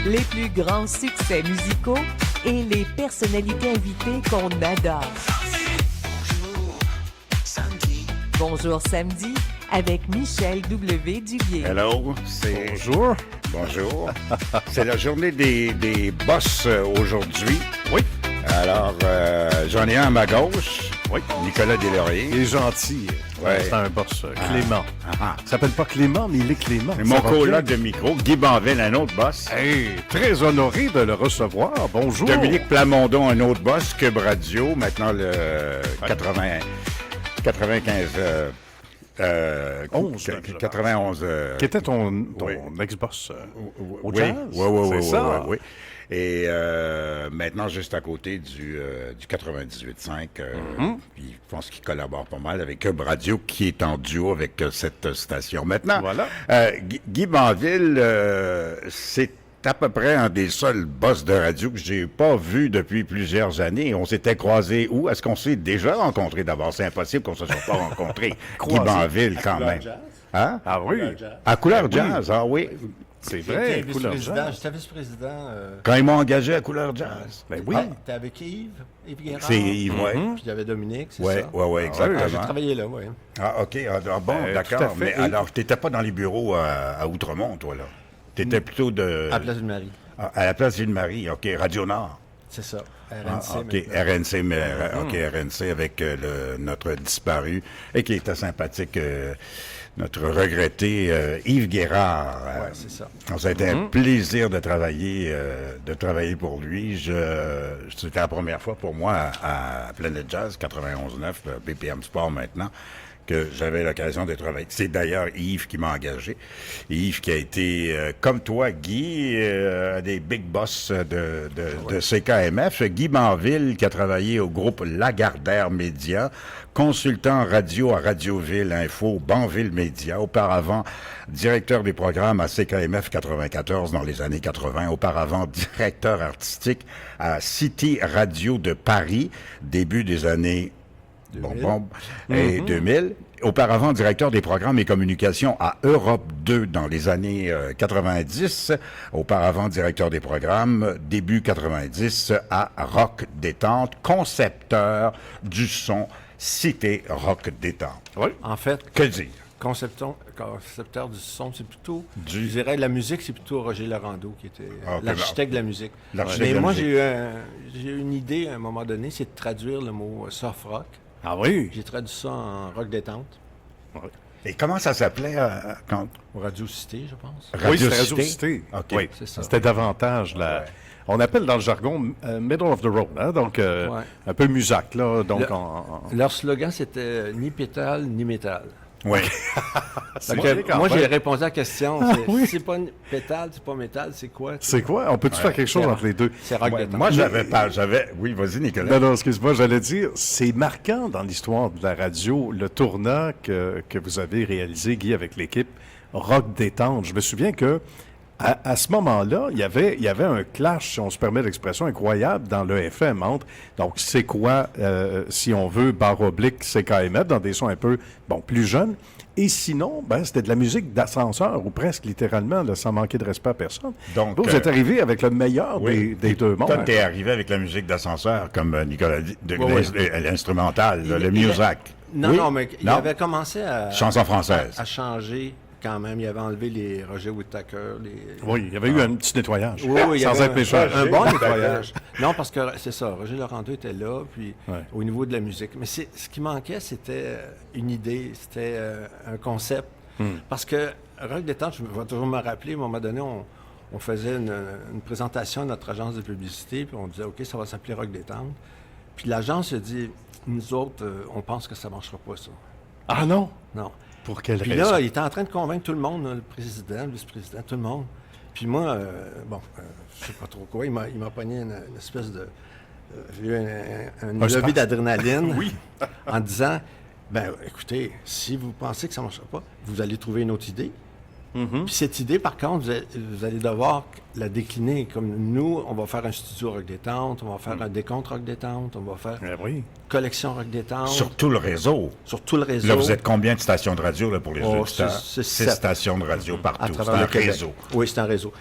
les plus grands succès musicaux et les personnalités invitées qu'on adore. Bonjour Samedi avec Michel W. Dubier. Hello, Bonjour. Bonjour. C'est la journée des boss aujourd'hui. Oui. Alors, j'en ai un à ma gauche. Oui. Nicolas Deslauriers. Il est gentil. Ouais. C'est un boss, Clément. Ah. Il s'appelle pas Clément, mais il est Clément. C'est mon coloc de micro, Guy Banville, un autre boss. Hey, très honoré de le recevoir. Bonjour. Dominique Plamondon, un autre boss, Cube Radio, maintenant le 95... 91. Qui était ton oui. ex-boss au Oui, jazz? oui, C'est ça? oui. Et maintenant, juste à côté du 98.5, puis je pense qu'il collabore pas mal avec Cube Radio, qui est en duo avec cette station. Maintenant, Voilà. Guy Banville, c'est à peu près un des seuls boss de radio que j'ai pas vu depuis plusieurs années. On s'était croisés où? Est-ce qu'on s'est déjà rencontrés d'abord? C'est impossible qu'on se soit pas rencontrés. Guy Banville, quand même. Hein? Ah oui? À Couleur Jazz, ah oui. C'est vrai, couleur vice-président. jazz. J'étais vice-président. Quand ils m'ont engagé à Couleur Jazz. Ben oui. T'es avec Yves Guérard. C'est Yves, ouais. Puis il y avait Dominique, c'est Ouais, ça? ouais, exactement. J'ai travaillé là, oui. Ah, OK. Ah, bon, tout à d'accord. fait. Mais alors, tu n'étais pas dans les bureaux à Outremont, toi, là? Tu étais plutôt de... À Place de Marie. À la place Ville-Marie, OK. Radio Nord. C'est ça. Ah, RNC. OK, maintenant. RNC, mais OK, RNC avec notre disparu et qui était sympathique, notre regretté Yves Guérard. Ouais, c'est ça. Ça a été un plaisir de travailler pour lui. C'était la première fois pour moi à Planet Jazz 91.9, BPM Sport maintenant, que j'avais l'occasion de travailler. C'est d'ailleurs Yves qui m'a engagé. Yves qui a été, comme toi, Guy, des big boss de CKMF. Guy Banville qui a travaillé au groupe Lagardère Média, consultant radio à Radioville Info, Banville Média. Auparavant, directeur des programmes à CKMF 94 dans les années 80. Auparavant, directeur artistique à City Radio de Paris, début des années 2000. Auparavant, directeur des programmes et communications à Europe 2 dans les années 90. Auparavant, directeur des programmes, début 90 à Rock Détente, concepteur du son Cité Rock Détente. Oui. En fait, Que dire? concepteur du son, c'est plutôt... Je dirais, la musique, c'est plutôt Roger Laurando qui était l'architecte de la musique. L'architecte Mais de la moi, musique. j'ai eu une idée à un moment donné, c'est de traduire le mot soft rock. Ah oui? J'ai traduit ça en rock détente. Et comment ça s'appelait quand... Au Radio Cité, je pense. Oui, c'était Radio Radio Cité. OK. Oui, c'est ça. c'était davantage la... On appelle dans le jargon middle of the road, hein? Donc un peu musac, là. Donc Leur slogan, c'était ni pétale, ni métal. Oui. Donc, vrai, quand moi, même. j'ai répondu à la question. oui. C'est pas pétale, c'est pas métal, c'est quoi? C'est quoi? On peut-tu faire quelque chose entre les deux? C'est rock détente. Moi, j'avais... Oui, vas-y, Nicolas. Non, excuse-moi, j'allais dire, c'est marquant dans l'histoire de la radio, le tournant que vous avez réalisé, Guy, avec l'équipe Rock Détente. Je me souviens que à ce moment-là, il y avait un clash, si on se permet l'expression, incroyable dans le FM entre, donc, c'est quoi, si on veut, barre oblique, CKMF, dans des sons un peu, plus jeunes. Et sinon, c'était de la musique d'ascenseur, ou presque littéralement, là, sans manquer de respect à personne. Donc, vous êtes arrivé avec le meilleur des deux mondes. Toi, t'es arrivé avec la musique d'ascenseur, comme Nicolas dit, Oui. l'instrumental, le music. Non, Oui? non, mais il avait commencé Chanson française. à changer quand même. Il avait enlevé les Roger Whittaker. Oui, il y avait eu un petit nettoyage. Oui, il y sans avait être méchant. un bon nettoyage. Non, parce que c'est ça, Roger Laurando était là, puis au niveau de la musique. Mais ce qui manquait, c'était une idée, c'était un concept. Parce que Rock Détente, je vais toujours me rappeler, à un moment donné, on faisait une présentation à notre agence de publicité, puis on disait, OK, ça va s'appeler Rock Détente. Puis l'agence a dit, nous autres, on pense que ça ne marchera pas, ça. Ah non? Non. Pour quelle Puis raison? là, il était en train de convaincre tout le monde, là, le président, le vice-président, tout le monde. Puis moi, je sais pas trop quoi, il m'a pogné une espèce de... j'ai eu une levée d'adrénaline en disant, écoutez, si vous pensez que ça ne marchera pas, vous allez trouver une autre idée. Puis cette idée, par contre, vous allez devoir la décliner. Comme nous, on va faire un studio Rock Détente, on va faire un décompte Rock Détente, on va faire collection Rock Détente. Sur tout le réseau. Sur tout le réseau. Là, vous êtes combien de stations de radio là, pour les auditeurs? C'est 6 stations de radio partout. à C'est travers un le Québec. réseau. Oui, c'est un réseau.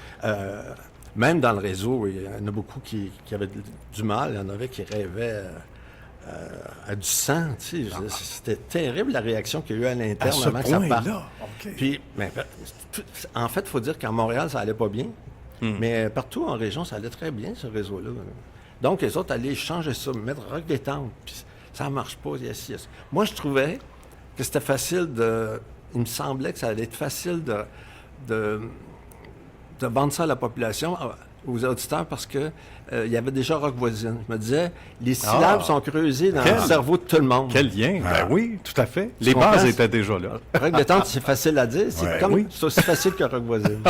même dans le réseau, il y en a beaucoup qui avaient du mal. Il y en avait qui rêvaient à du sang. Tu sais. C'était terrible la réaction qu'il y a eu à l'interne À ce avant que ça parte. point-là, OK. Puis, en fait, il faut dire qu'à Montréal, ça allait pas bien. Mais partout en région, ça allait très bien, ce réseau-là. Donc, les autres allaient changer ça, mettre Rock Détente. Puis ça marche pas. Yes. Moi, je trouvais que c'était facile de... Il me semblait que ça allait être facile de vendre ça à la population, aux auditeurs, parce que il y avait déjà Rock Voisine. Je me disais, les syllabes sont creusées dans le cerveau de tout le monde. Quel lien? Ben oui, tout à fait. Les comprends? bases étaient déjà là. Rock Détente, c'est facile à dire. C'est c'est aussi facile que Rock Voisine.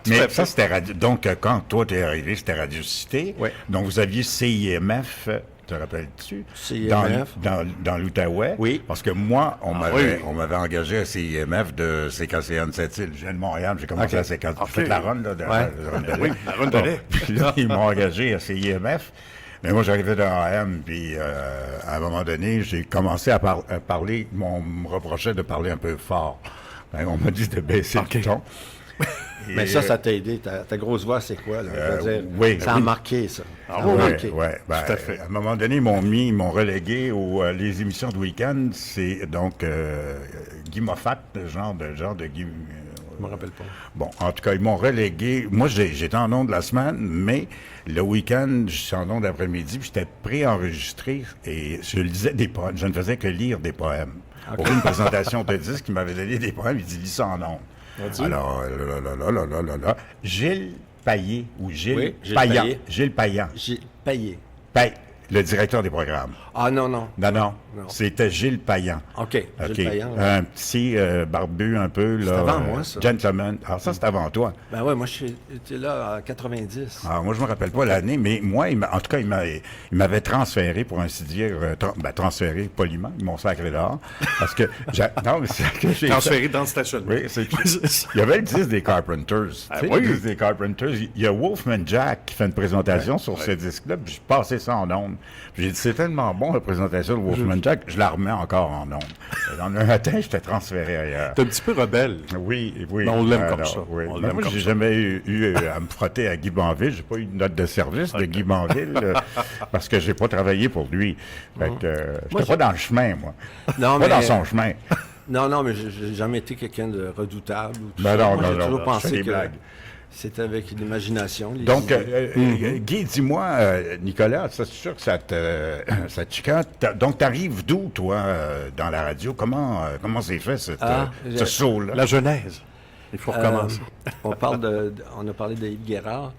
Mais ça, c'était radio. Donc, quand toi, t'es arrivé, c'était Radio Cité. Oui. Donc, vous aviez CIMF, te rappelles-tu? CIMF. Dans l'Outaouais. Oui. Parce que moi, on m'avait engagé à CIMF de CKCA de Sept-Îles. Je viens de Montréal, j'ai commencé à CKCA. J'ai fait la run, là, de la run de lait. La run de lait. Puis là, ils m'ont engagé à CIMF. Mais moi, j'arrivais dans AM, puis à un moment donné, j'ai commencé à parler. On me reprochait de parler un peu fort. Ben, on m'a dit de baisser le ton. Mais ça t'a aidé. Ta grosse voix, c'est quoi? Là? Je veux dire, oui. Ça a marqué, ça. Oui. Ben, tout à fait. À un moment donné, ils m'ont relégué aux les émissions de week-end. C'est donc Guy Moffat, genre de Guy... Je me rappelle pas. Bon, en tout cas, ils m'ont relégué. Moi, j'étais en ondes la semaine, mais le week-end, je suis en ondes l'après-midi, puis j'étais pré-enregistré et je lisais des poèmes. Je ne faisais que lire des poèmes. Pour une présentation de disque, il m'avait donné des poèmes, il dit « lis ça en ondes ». Alors, là. Gilles Payet ou Gilles Payan. Gilles Payan. Gilles Payet. Le directeur des programmes. Ah non. Non. C'était Gilles Payan. OK. Gilles Payan. Un petit barbu un peu. C'est avant moi, ça. Gentleman. Alors ça, c'est avant toi. Ben ouais, moi, j'étais là en 90. Alors moi, je me rappelle pas l'année, mais moi, en tout cas, il m'avait transféré, pour ainsi dire, transféré poliment. Ils m'ont sacré dehors. Parce que... non, mais c'est que j'ai... Transféré dans le stationnement. Oui, il y avait le 10 des Carpenters. Le 10 des Carpenters. Il y a Wolfman Jack qui fait une présentation sur ce disque-là, puis je passais ça en ondes. Puis j'ai dit, c'est tellement bon, la présentation de Wolfman Jack, je la remets encore en ondes. Dans un matin, j'étais transféré ailleurs. T'es un petit peu rebelle. Oui. Mais on l'aime comme ça. Oui. Moi, j'ai jamais eu à me frotter à Guy Banville. J'ai pas eu de note de service de Guy Banville parce que j'ai pas travaillé pour lui. Fait que j'étais pas dans le chemin, moi. Non, pas dans son chemin. Non, mais j'ai jamais été quelqu'un de redoutable. Non, j'ai toujours pensé que blagues. c'était avec l'imagination. Donc, Guy, dis-moi, Nicolas, c'est sûr que ça te chicote. Donc, t'arrives d'où, toi, dans la radio? Comment c'est fait, ce saut-là? La genèse. Il faut recommencer. On a parlé de Yves Guérard.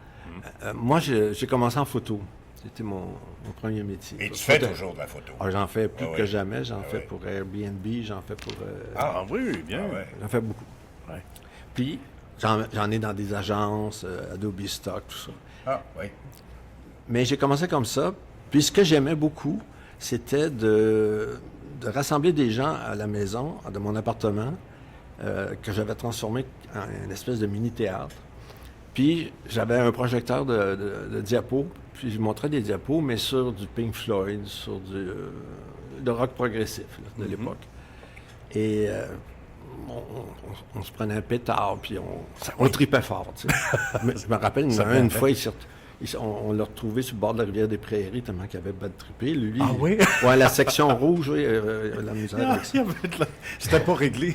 Moi, j'ai commencé en photo. C'était mon premier métier. Et tu fais toujours de la photo? J'en fais plus que jamais. J'en fais pour Airbnb, j'en fais pour... oui, bien. J'en fais beaucoup. Ouais. Puis, j'en ai dans des agences, Adobe Stock, tout ça. Ah, oui. Mais j'ai commencé comme ça. Puis ce que j'aimais beaucoup, c'était de rassembler des gens à la maison, de mon appartement, que j'avais transformé en une espèce de mini-théâtre. Puis j'avais un projecteur de diapos, puis je montrais des diapos, mais sur du Pink Floyd, sur de rock progressif là, de l'époque. Et on se prenait un pétard, puis on tripait fort. Tu sais. Je me rappelle, une fois, on l'a retrouvé sur le bord de la rivière des Prairies, tellement qu'il avait bad trippé. Lui, oui? Ouais, la section rouge, oui, la misère avec ça. C'était pas réglé.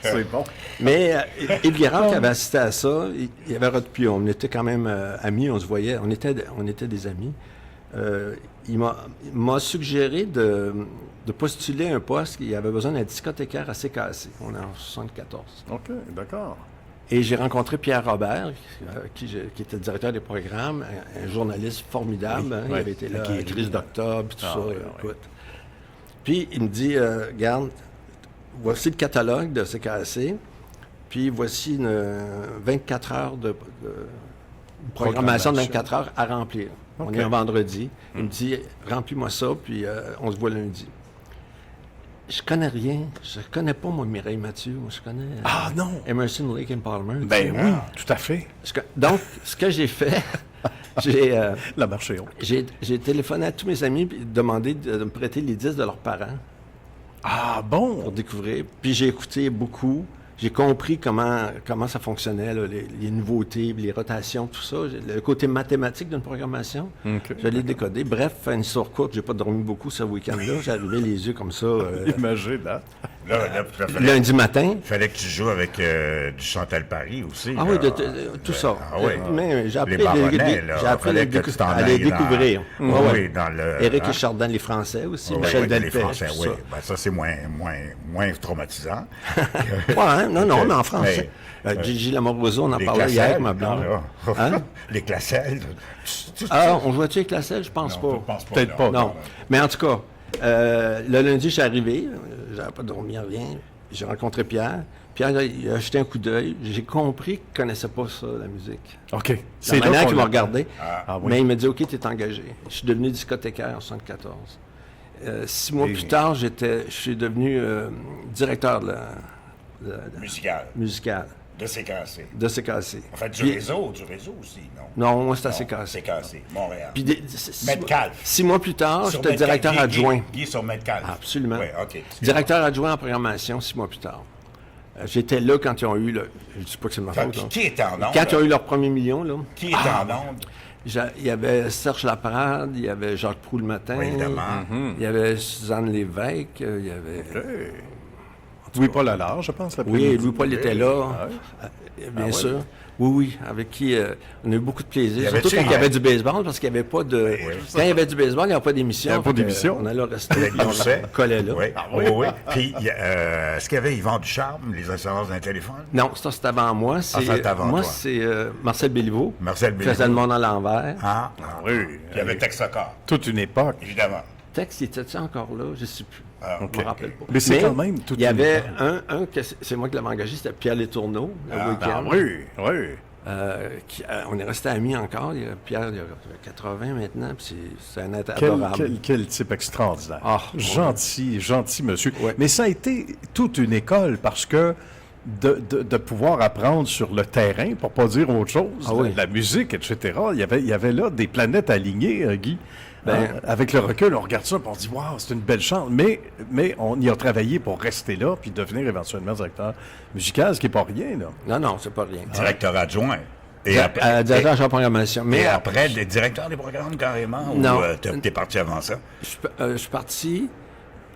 C'est bon. Mais Yves Guérard, qui avait assisté à ça, il avait puis on était quand même amis, on se voyait, on était des amis. Il m'a suggéré de postuler un poste. Il avait besoin d'un discothécaire à CKC. On est en 74. OK, d'accord. Et j'ai rencontré Pierre Robert, qui était le directeur des programmes, un journaliste formidable. Il avait été là à la crise d'octobre, tout ça. Écoute. Puis il me dit, regarde, voici le catalogue de CKC, puis voici une 24 heures de programmation de 24 heures à remplir. Okay. On est un vendredi. Il me dit, remplis-moi ça, puis on se voit lundi. Je connais rien. Je connais pas, moi, Mireille Mathieu. Moi, je connais Emerson, Lake and Palmer. Ben oui, tout à fait. Donc, ce que j'ai fait, La marche est haute. j'ai téléphoné à tous mes amis et demandé de me prêter les disques de leurs parents. Ah bon? Pour découvrir. Puis j'ai écouté beaucoup. j'ai compris comment ça fonctionnait, là, les nouveautés, les rotations, tout ça. Le côté mathématique d'une programmation, je l'ai décodé. Bref, une histoire courte, j'ai pas dormi beaucoup ce week-end-là. J'arrivais les yeux comme ça. Imagine, hein? Lundi matin. Il fallait que tu joues avec du Chantal Paris aussi. Ah là. oui, tout ça. Ah oui. Mais j'ai appris, Les Baronnets, là, j'ai appris fallait que tu t'en à les ailles dans- découvrir. Oui, Ouais, ouais. oui, dans le... Éric hein? et Chardin, les Français aussi. Oui, Michel oui, Delpech. les Français, tout oui. ça. Ben, ça, c'est moins traumatisant. Ouais, hein? Non, mais en français. Mais, Gigi Lamoroso, on en les parlait hier avec Classel, ma blonde. là. Hein? Les Classel. Ah, on jouait-tu avec la selle? Je pense Non, pas. je pense pas. Peut-être pas. Non. Mais en tout cas, le lundi, je suis arrivé. J'avais pas dormi, rien. J'ai rencontré Pierre. Pierre, il a jeté un coup d'œil. J'ai compris qu'il ne connaissait pas ça, la musique. OK. La manière qu'il m'a l'a- regardé. Ah oui. Mais il m'a dit, OK, tu es engagé. Je suis devenu discothécaire en 1974. 6 mois Et- plus tard, je suis devenu directeur de la Musical. musicale De CKC. de CKC. En fait, du Puis- réseau aussi, non? Non, moi, c'était à Non, CKC. CKC, Montréal. Puis Metcalfe. 6 mois plus tard, Sur j'étais Metcalfe. directeur Guy- adjoint. Guy sur Metcalfe. Absolument. Oui, OK. Directeur adjoint en programmation 6 mois plus tard. J'étais là quand ils ont eu le. Je ne dis pas que c'est de ma faute. là. Qui était en onde? Quand ils ont eu leur premier million, là, Qui était en onde? il y avait Serge Laprade, il y avait Jacques Proulx le matin, Oui, évidemment. il y avait Suzanne Lévesque, il y avait. Louis-Paul Allard, je pense. Oui, l'après-midi. Louis-Paul était là, bien ouais. sûr. Oui, oui, avec qui on a eu beaucoup de plaisir. Y avait-tu- Surtout quand il y avait du baseball, parce qu'il n'y avait pas de. Quand il y avait du baseball, il n'y avait pas d'émission. Il y avait pas Fait que, d'émission. On allait rester, Avec puis on Doucet. collait là. Oui, oui, oui. Puis, est-ce qu'il y avait Yvan Ducharme, les assurances d'un téléphone? Non, ça c'est avant moi. ça, c'est avant moi, toi. c'est Marcel Béliveau. Marcel Qui faisait Béliveau. le monde à l'envers. Ah, Oui. Puis il y avait Texacar, Toute une époque. évidemment. Texte, il était-tu encore là? Je ne sais plus. Ah, Je me rappelle pas. Mais c'est quand même toute Il y une avait époque. un que c'est moi qui l'avais engagé, c'était Pierre Letourneau, le week-end. Ah oui, oui. On est restés amis encore. Pierre, il a 80 maintenant, puis c'est un être Quel, adorable. quel type extraordinaire. Ah, gentil monsieur. Ouais. Mais ça a été toute une école parce que de pouvoir apprendre sur le terrain, pour pas dire autre chose, Ah oui. la musique, etc., il y avait là des planètes alignées, Guy. Ben- Avec le recul, on regarde ça et on se dit « Wow, c'est une belle chance ». Mais on y a travaillé pour rester là puis devenir éventuellement directeur musical, ce qui n'est pas rien, là. Non, c'est pas rien. Directeur adjoint. Et Directeur en programmation. mais Mais après, des directeurs des programmes carrément? Non. Ou t'es parti avant ça? je suis parti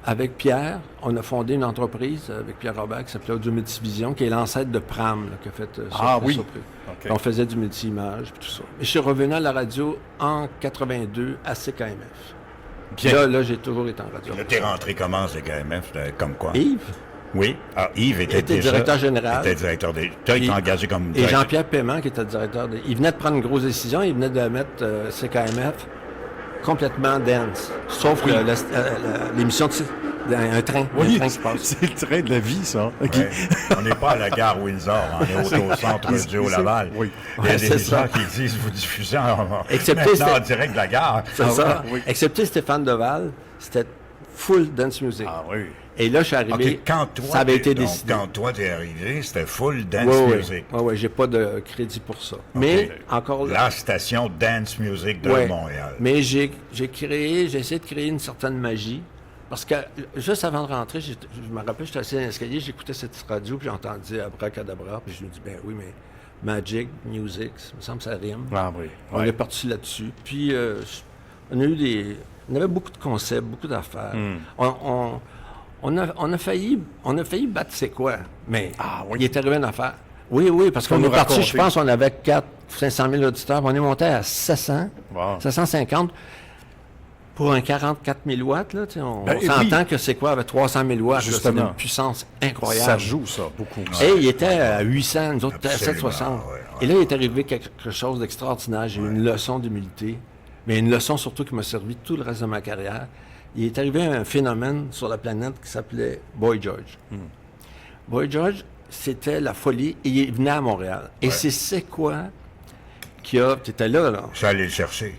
avec Pierre. On a fondé une entreprise avec Pierre Robert qui s'appelait Audio Multivision, qui est l'ancêtre de Pram, là, qui a fait Ah oui. Surprise. OK. On faisait du multi-image puis tout ça. Et je suis revenu à la radio en 82 à CKMF. Bien. Là, j'ai toujours été en radio. Là, t'es rentré comment, c'est KMF? Comme quoi? Yves Oui. Ah, Yves était était déjà... directeur général. Était directeur des... T'as été Et- engagé comme Et directeur. Jean-Pierre Paiement, qui était directeur de... Il venait de prendre une grosse décision. Il venait de mettre CKMF complètement dance. Sauf l'émission de... Un train. Oui, Un train qui passe. c'est le train de la vie, ça. Guy. Ouais. On n'est pas à la gare Windsor, on est au centre Dieu Laval. Oui. Il y a Ouais, des c'est gens ça. qui disent vous diffusez Excepté maintenant c'était- en direct de la gare. C'est ça. Excepté Stéphane Deval, c'était full dance music. Ah oui. Et là, je suis arrivé... OK, quand toi, ça avait été donc, décidé. quand toi t'es arrivé, c'était full dance Oui, music. oui, j'ai pas de crédit pour ça. Mais, encore là... La station dance music de Ouais. Montréal. Mais j'ai essayé de créer une certaine magie. Parce que juste avant de rentrer, je me rappelle, j'étais assis dans l'escalier, j'écoutais cette radio, puis j'ai entendu Abracadabra, puis je me dis, ben oui, mais Magic, Music, ça me semble que ça rime. Ah oui. On Ouais. est parti là-dessus. Puis, on a eu on avait beaucoup de concepts, beaucoup d'affaires. On a failli battre C'est quoi, mais Ah oui. il est arrivé une affaire. Oui, parce qu'on nous est parti, raconter. je pense, on avait 500 000 auditeurs, puis on est monté à 700, Wow. 750. Pour un 44 000 watts, là, tu sais, on Ben, et s'entend oui. que C'est quoi avec 300 000 watts, là, c'est Justement. une puissance incroyable. Ça joue, ça, beaucoup. Et il était à 800, nous autres, à Absolument, 760. ouais. Et là, il est arrivé quelque chose d'extraordinaire. J'ai eu une leçon d'humilité, mais une leçon surtout qui m'a servi tout le reste de ma carrière. Il est arrivé un phénomène sur la planète qui s'appelait Boy George. Boy George, c'était la folie, et il venait à Montréal. Et c'est quoi qui a... Tu étais là, là. Je suis allé le chercher.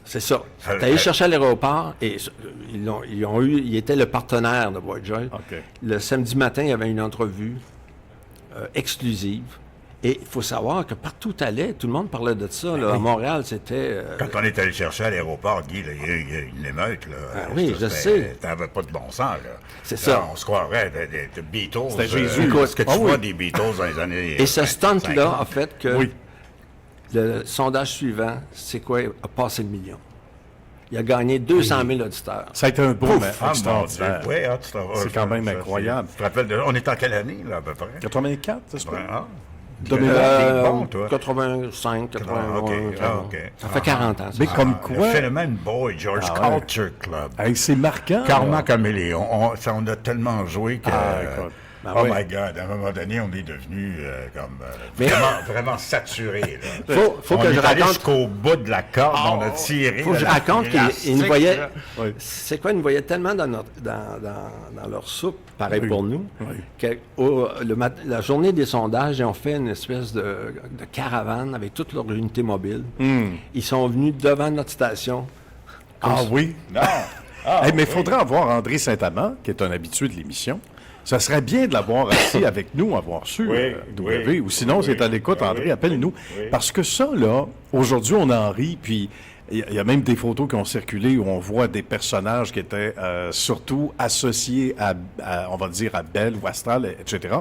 C'est ça. Ça- T'es allé chercher à l'aéroport et il était le partenaire de Boy George. OK. Le samedi matin, il y avait une entrevue exclusive Et il faut savoir que partout où tu allais, tout le monde parlait de ça. Là. À Montréal, c'était... Quand on est allé chercher à l'aéroport, Guy, là, il y a une émeute. Là. Oui, je sais. T'avais pas de bon sens. Là. C'est Là, ça. on se croirait de Beatles. C'était Jésus. Ce que tu vois des Beatles dans les années... Et ce stunt-là 50. a fait que Oui. le sondage suivant, c'est quoi? A passé le million. Il a gagné 200 000 auditeurs. Ça a été un boom Ah, mon extraordinaire. Dieu. Oui, C'est quand même incroyable. Tu te rappelles on est en quelle année, là, à peu près? 84, c'est ça? Ah. 2000. T'es bon, toi. 85, 81. OK. Ça fait 40 ans. ça. Mais comme Le quoi, Phénomène Boy, George Ah ouais. Culture Club. hey, c'est marquant. Karma là. Caméléon. On a tellement joué que... Écoute. oh oui. my God, à un moment donné, on est devenu Mais- vraiment saturé. Là. Faut on que est je allé raconte... jusqu'au bout de la corde, on a tiré. Faut que je là, raconte qu'ils l'élastique, nous voyaient... là. Oui. C'est quoi, ils nous voyaient tellement dans leur soupe, pareil Oui. pour nous, Oui. que la journée des sondages, ils ont fait une espèce de caravane avec toute leur unité mobile. Ils sont venus devant notre station. Ah oui? Non. Ah, Hey, mais il oui. faudrait avoir André Saint-Amand, qui est un habitué de l'émission. Ça serait bien de l'avoir assis avec nous, avoir su, Oui, W. oui, Ou sinon, oui, c'est à l'écoute, oui, André, oui, appelle-nous. oui. Parce que ça, là, aujourd'hui, on en rit, puis il y a même des photos qui ont circulé où on voit des personnages qui étaient surtout associés on va dire, à Belle ou Astral, etc.,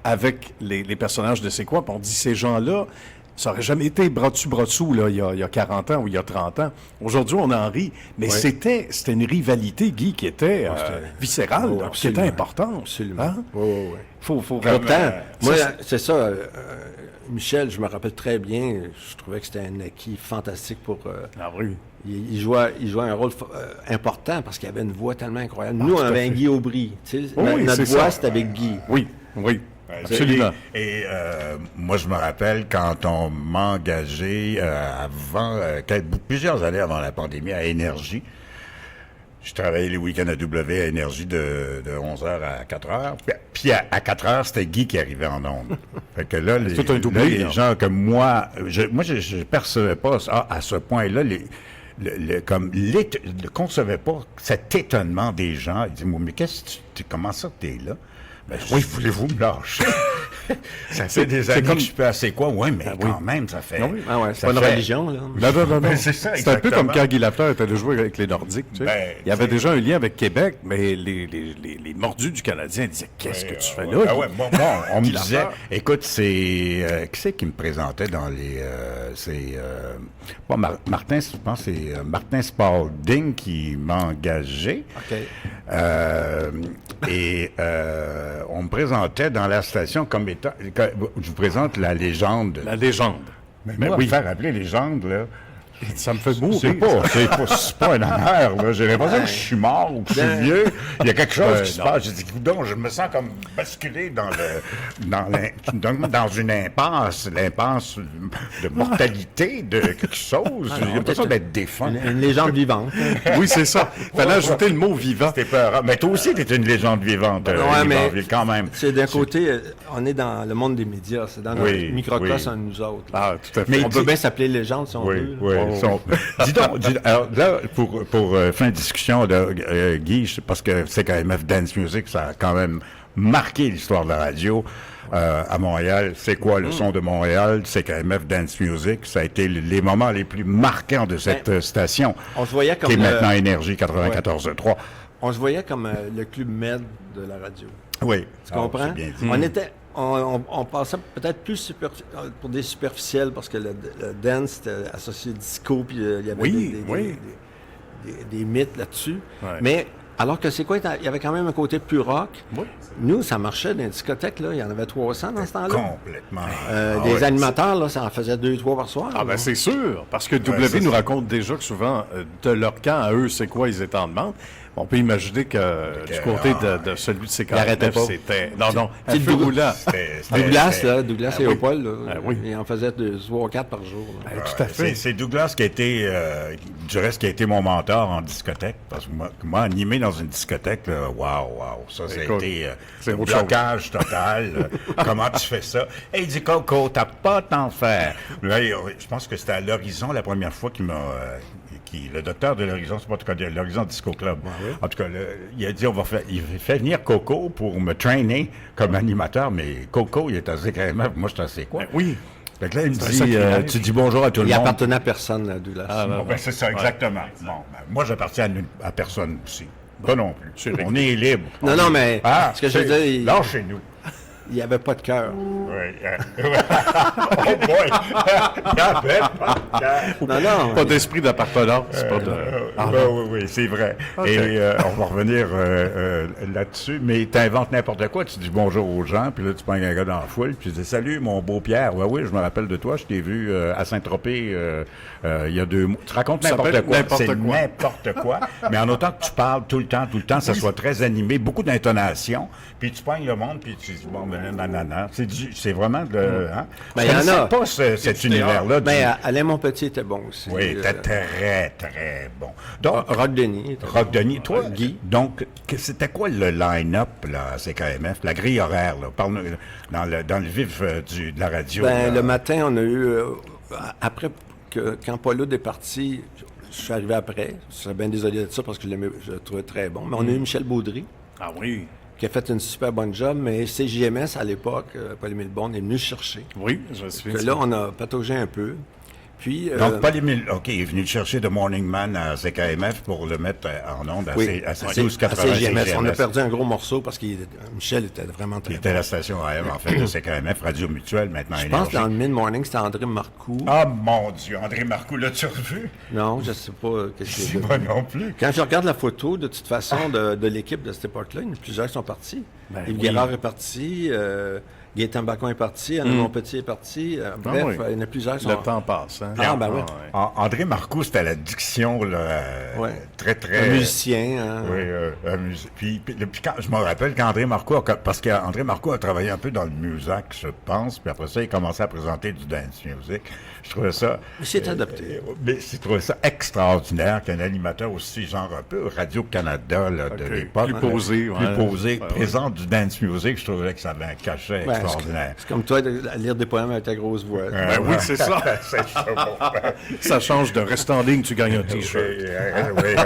avec les personnages de C'est quoi? Puis on dit, ces gens-là, ça aurait jamais été bras dessous, là, il y a 40 ans ou il y a 30 ans. Aujourd'hui, on en rit. Mais c'était une rivalité, Guy, qui était viscérale, Oh, là, qui était absolument. importante. Absolument. Hein? Oui, oui, oui. Faut Comme, Pourtant, moi, ça, c'est ça. Michel, je me rappelle très bien. Je trouvais que c'était un acquis fantastique pour. Ah oui. Il jouait un rôle important parce qu'il avait une voix tellement incroyable. Nous, on tout à avait fait. un Guy Aubry. Tu sais, Oui, notre c'est voix, ça. c'était avec Guy. Oui, absolument. Et moi, je me rappelle quand on m'a engagé plusieurs années avant la pandémie à Énergie. Je travaillais les week-ends à W à Énergie de 11h à 4h. Puis à 4h, c'était Guy qui arrivait en ondes. Fait que là, les, tout un doublé, là, les là. gens comme moi, je percevais pas ça à ce point-là. Ne concevais pas cet étonnement des gens. Ils disaient, mais comment ça que t'es là? Ben, oui, voulez-vous me lâcher? Ça fait des années que je suis pas assez quoi? Oui, mais quand même, ça fait... Ah ouais, c'est ça pas une fait- religion, là. Non. Ben, c'est ça, C'est un peu exactement. comme quand Guy Lafleur était allé jouer avec les Nordiques. Tu sais. Ben, il y avait c'est- déjà un lien avec Québec, mais les mordus du Canadien disaient « Qu'est-ce que tu fais là? Ah ouais, bon, on me Guy disait, Lafleur. écoute, c'est... qui c'est qui me présentait dans les... pas Martin, je pense que c'est Martin Spalding qui m'a engagé. OK. On me présentait dans la station comme étant... Je vous présente la légende. La légende. Mais oui. oui. Faire appeler légende, là... Ça me fait C'est mourir. c'est pas un honneur, là. J'ai l'impression que je suis mort ou que je suis vieux. Il y a quelque chose qui se non. passe. J'ai dit, donc, je me sens comme basculé dans une impasse de mortalité, de quelque chose. J'ai l'impression d'être défunt. Une légende vivante. Oui, c'est ça. Il fallait ajouter le mot « vivant C'était peur. Mais toi aussi, t'es une légende vivante, Ouais, mais- Yvanville, quand même. C'est d'un côté, on est dans le monde des médias. C'est dans notre Oui, microcosme oui. à nous autres. ». Ah, tout à fait. Mais On peut bien s'appeler légende si on Oui, veut. oui. Dis donc, alors là, pour fin de discussion, de Guy, parce que CKMF Dance Music, ça a quand même marqué l'histoire de la radio à Montréal. C'est quoi le son de Montréal? CKMF Dance Music, ça a été les moments les plus marquants de cette station, On se voyait comme qui est maintenant Énergie 94.3. on se voyait comme le club med de la radio. Oui. Tu comprends? C'est bien dit. On était... On passait peut-être plus pour des superficiels parce que le dance était associé au disco, puis il y avait Oui, oui. des mythes là-dessus. Ouais. Mais alors que c'est quoi, il y avait quand même un côté plus rock. Oui. Nous, ça marchait dans les discothèques, là, il y en avait 300 dans ce temps-là. Complètement. Des ouais. animateurs, là, ça en faisait 2-3 par soir. Ah là. ben c'est sûr, parce que W c'est nous ça. raconte déjà que souvent, de leur camp à eux, c'est quoi, ils étaient en demande. On peut imaginer que du côté de celui de CKMF, arrêtait pas. c'était... Non, C'est un le feu Douglas. roulant. Douglas et oui. Paul, là, Ah oui. il en faisait 2 ou 4 par jour. là. Tout à fait. C'est Douglas qui a été, du reste, qui a été mon mentor en discothèque. Parce que moi animé dans une discothèque, là, wow, ça a Écoute, été c'est un autre chose. blocage total. Comment tu fais ça? Et il dit, Coco, t'as pas t'en faire. Là, je pense que c'était à l'Horizon la première fois qu'il m'a... le docteur de l'Horizon, c'est pas en tout cas de l'Horizon Disco Club. En tout cas, il a dit, il fait venir Coco pour me traîner comme animateur, mais Coco, il est à ZKMF, moi, je sais quoi. Ben oui. Fait que là, il me C'est un dit, sacrilège. tu dis bonjour à tout le Il monde. appartenait à personne, Douglas. Bon, ben, c'est ça, exactement. Bon, ben, moi, j'appartiens à personne aussi. Pas non plus. On est libre. Non, mais ce que je veux dire, Lâchez-nous. il n'y avait pas de cœur. Oui. Oh boy! Il y avait pas de cœur. Non. Pas d'esprit d'appartenance. pas de... Oui, c'est vrai. OK. Et on va revenir là-dessus. Mais tu inventes n'importe quoi. Tu dis bonjour aux gens, puis là, tu prends un gars dans la foule, puis tu dis salut, mon beau Pierre. Oui, je me rappelle de toi. Je t'ai vu à Saint-Tropez il y a 2 mois. Tu racontes Ça n'importe s'appelle quoi. n'importe C'est quoi. n'importe quoi. Mais en autant que tu parles tout le temps, ça soit très animé, beaucoup d'intonation, puis tu pognes le monde, puis tu dis bon, ben, nanana. C'est vraiment de. Hein? Ben, Je il y en connaissais a. pas cet univers-là. Ben, Alain Monpetit était bon aussi. Oui, il était très, très bon. Donc, Rock Denis. était Rock Denis, toi, Guy. donc, c'était quoi le line-up, là, à CKMF, la grille horaire, là? Parle-nous, dans le vif de la radio. Ben, là. le matin, on a eu... après, quand Paul Hood est parti, je suis arrivé après. Je serais bien désolé de ça parce que je le trouvais très bon. Mais on a eu Michel Baudry, Ah oui. qui a fait une super bonne job. Mais CJMS, à l'époque, Paul-Émile Bon est venu chercher. Oui, je suis. Que là, on a pataugé un peu. Puis... Donc, Paul-Émile, OK, il est venu chercher The Morning Man à CKMF pour le mettre en ondes à à CJMS. On a perdu un gros morceau parce que Michel était vraiment très Il était bon. la station AM, en fait, de CKMF, Radio Mutuelle, maintenant Je pense Énergie. que dans le mid-morning, c'était André Marcoux. Ah, mon Dieu, André Marcoux, l'as-tu revu? Non, je sais pas qu'est-ce qu'il y a. Moi non plus. Quand je regarde la photo, de toute façon, de l'équipe de cette époque-là, il y en a plusieurs qui sont partis. Ben Yves oui. Guérard est parti, Gaétan Bacon est parti, Alain Monpetit est parti. Bref, oui. il y en a plusieurs qui Le sont... temps passe. Hein? Ah, ben oui. André Marcoux, c'était la diction, là, Ouais. très, très... Un musicien. Hein. Oui, puis quand, je me rappelle qu'André Marcoux, parce qu'André Marcoux a travaillé un peu dans le Musac, je pense, puis après ça, il a commencé à présenter du dance music. Je trouvais ça... Il s'est adapté. Mais je trouvais ça extraordinaire qu'un animateur aussi, genre un peu Radio-Canada là, de Ok. l'époque. Plus posé, ouais. Plus posé, Ouais, présente du dance music, je trouvais que ça avait un cachet Ben, extraordinaire. c'est comme toi, de lire des poèmes avec ta grosse voix. Ben oui, c'est ça. C'est ça, bon. Ça change de reste en ligne, tu gagnes un Oui, T-shirt.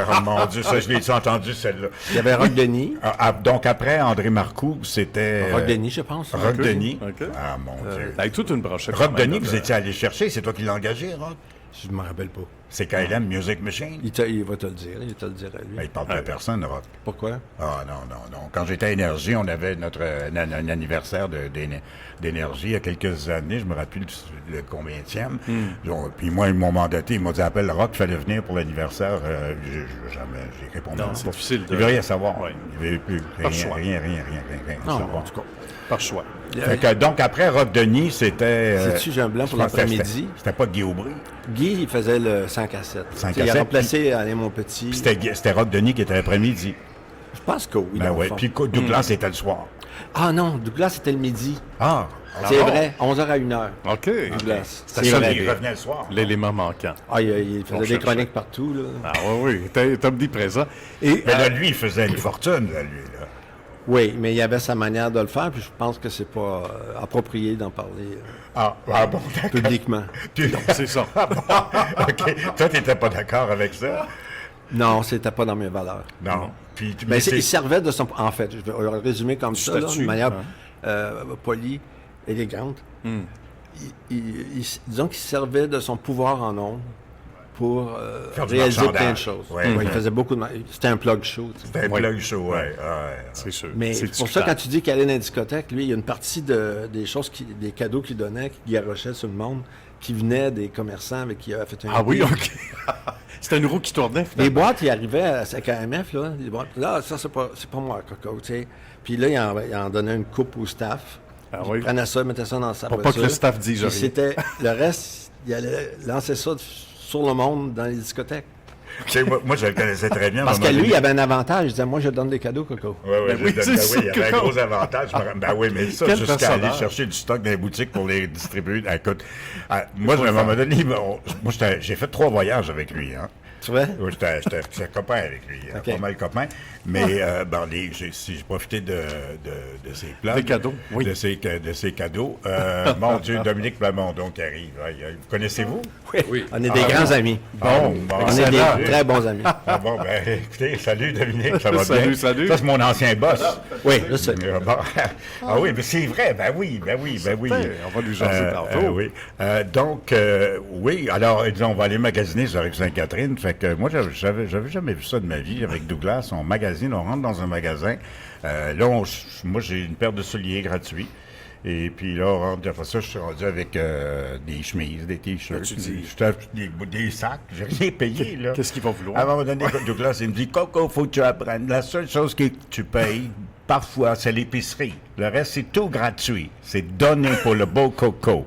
oh mon Dieu, ça, je l'ai entendu, celle-là. Il y avait Rock Denis. Donc, après André Marcoux, c'était... Rock Denis, je pense. Rock Denis. Ok. Ah, mon Dieu. Avec toute une brochette. Rock quand même, Denis, là, vous étiez allé chercher, c'est toi qui l'as engagé, Rock? Je me rappelle pas. C'est KLM Music Machine? Il va te le dire. Il te le dira, lui. Ben, il parle de personne, Rock. Pourquoi? Ah, non. Quand j'étais à Énergie, on avait un anniversaire d'Énergie il y a quelques années. Je me rappelle le combienième. Puis moi, ils m'ont mandaté. Ils m'ont dit, appelle Rock, il fallait venir pour l'anniversaire. J'ai répondu. Non, c'est difficile de- Il veut rien savoir. Ouais. Il veut plus. Par Rien, choix. rien Non, savoir. en tout cas. Par choix. Fait que, donc, après Rock Denis, c'était... Sais-tu, j'ai un blanc pour je pense que l'après-midi. C'était pas Guy Aubry. Guy, il faisait le 100 cassettes. 100 Il a cassettes, remplacé Alain Monpetit. Puis c'était Rock Denis qui était l'après-midi. Je pense que oui. Ben dans le ouais. fond. Puis Douglas, c'était le soir. Ah non, Douglas, c'était le midi. Ah! C'est vrai, 11h à 1h. OK. Douglas. C'était C'est ça, vrai. Il revenait le soir. l'élément manquant. Ah, il faisait des cherchait. chroniques partout, là. Ah oui, oui. T'as dit présent. Et Mais là, lui, il faisait une fortune, là, lui, là. Oui, mais il y avait sa manière de le faire, puis je pense que c'est pas approprié d'en parler Ah bon, d'accord. publiquement. c'est ça. OK. Toi, t'étais pas d'accord avec ça? Non, c'était pas dans mes valeurs. Non. Puis, Mais il servait de son... En fait, je vais le résumer comme ça, là, statut, de manière hein. polie, élégante. Disons qu'il servait de son pouvoir en ondes pour Faire du réaliser marchandage. plein de choses. Ouais. Ouais, il faisait beaucoup de... C'était un plug show, tu sais. C'était un plug show, ouais. C'est sûr. Mais c'est pour ça, quand tu dis qu'il allait dans la discothèque, lui, il y a une partie des choses, des cadeaux qu'il donnait, qu'il garochait sur le monde, qui venaient des commerçants avec qui il avait fait un... Ah oui, OK. C'était une roue qui tournait, Les finalement. boîtes, il arrivait à sa KMF, là, les boîtes, là, ça, c'est pas moi, Coco, tu sais. Puis là, il en donnait une coupe au staff. Ah Il oui. prenait ça, mettait ça dans sa Pour pas voiture. que le staff dise Puis rien. c'était... Le reste, il allait lancer ça sur le monde dans les discothèques. Tu sais, moi, je le connaissais très bien. Parce à un que moment lui, il donné. avait un avantage. Il disait, moi, je donne des cadeaux, Coco. Oui, Ben oui, c'est ça, il y avait un Coco. gros avantage. Ben oui, mais ça, Quel jusqu'à aller personnage. chercher du stock dans les boutiques pour les distribuer. Écoute, moi, à un moment donné, j'ai fait 3 voyages avec lui. Hein. Tu vois? Oui, j'étais copain avec lui, OK. pas mal copain. Mais j'ai profité de ses plans. Des cadeaux, oui. De ses cadeaux. Mon Dieu, Dominique Plamondon qui arrive. Vous connaissez-vous? Oui. On est des grands amis. Bon, On est des très bons amis. Ah bon, ben, écoutez, salut Dominique, ça va bien? Salut, salut. Ça, c'est mon ancien boss. Oui, je sais. Bon. Ah oui, mais c'est vrai, ben oui. On va lui jaser tantôt. Oui. Oui, alors, disons, on va aller magasiner sur Sainte-Catherine. Fait que moi, j'avais jamais vu ça de ma vie. Avec Douglas, on magasine, on rentre dans un magasin. Moi, j'ai une paire de souliers gratuits. Et puis là, on rentre, après ça, je suis rendu avec des chemises, des t-shirts, des sacs. J'ai rien payé, là. Qu'est-ce qu'il va vouloir? À un moment donné, Douglas, il me dit, Coco, faut que tu apprennes. La seule chose que tu payes, parfois, c'est l'épicerie. Le reste, c'est tout gratuit. C'est donné pour le beau Coco.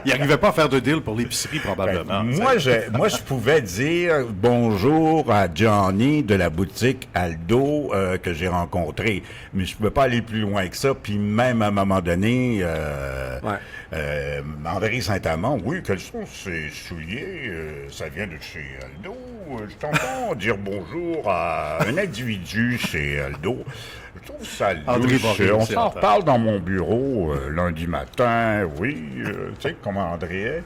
Il n'arrivait pas à faire de deal pour l'épicerie, probablement. Moi, je pouvais dire bonjour à Johnny de la boutique Aldo que j'ai rencontré, mais je ne pouvais pas aller plus loin que ça. Puis même à un moment donné, André Saint-Amand, oui, quels sont ces souliers? Ça vient de chez Aldo. Je t'entends dire bonjour à un individu chez Aldo. Je trouve ça André louche. Barré, On c'est s'en entend. reparle dans mon bureau lundi matin. Oui, tu sais comment André est.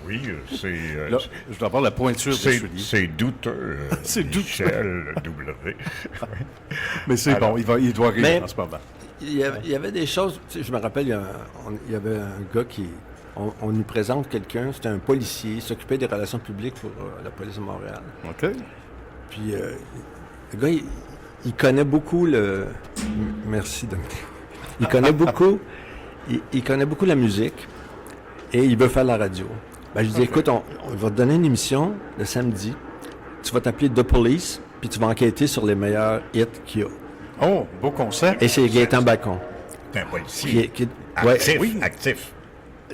Oui, c'est... Là, je dois avoir la pointure des souliers. c'est douteux. C'est douteux. Michel W. Mais c'est Alors, bon, il doit rire mais- en ce moment. Il y avait des choses, tu sais, je me rappelle, il y avait un gars on nous présente quelqu'un, c'était un policier, il s'occupait des relations publiques pour la police de Montréal. OK. Puis le gars, il connaît beaucoup Merci, Dominique. Il connaît beaucoup, il connaît beaucoup la musique et il veut faire la radio. Ben, je lui dis, écoute, on va te donner une émission le samedi. Tu vas t'appeler The Police, puis tu vas enquêter sur les meilleurs hits qu'il y a. Oh, beau concept. Et c'est Gaëtan Bacon. C'est un policier. Ouais, Actif, oui. actif.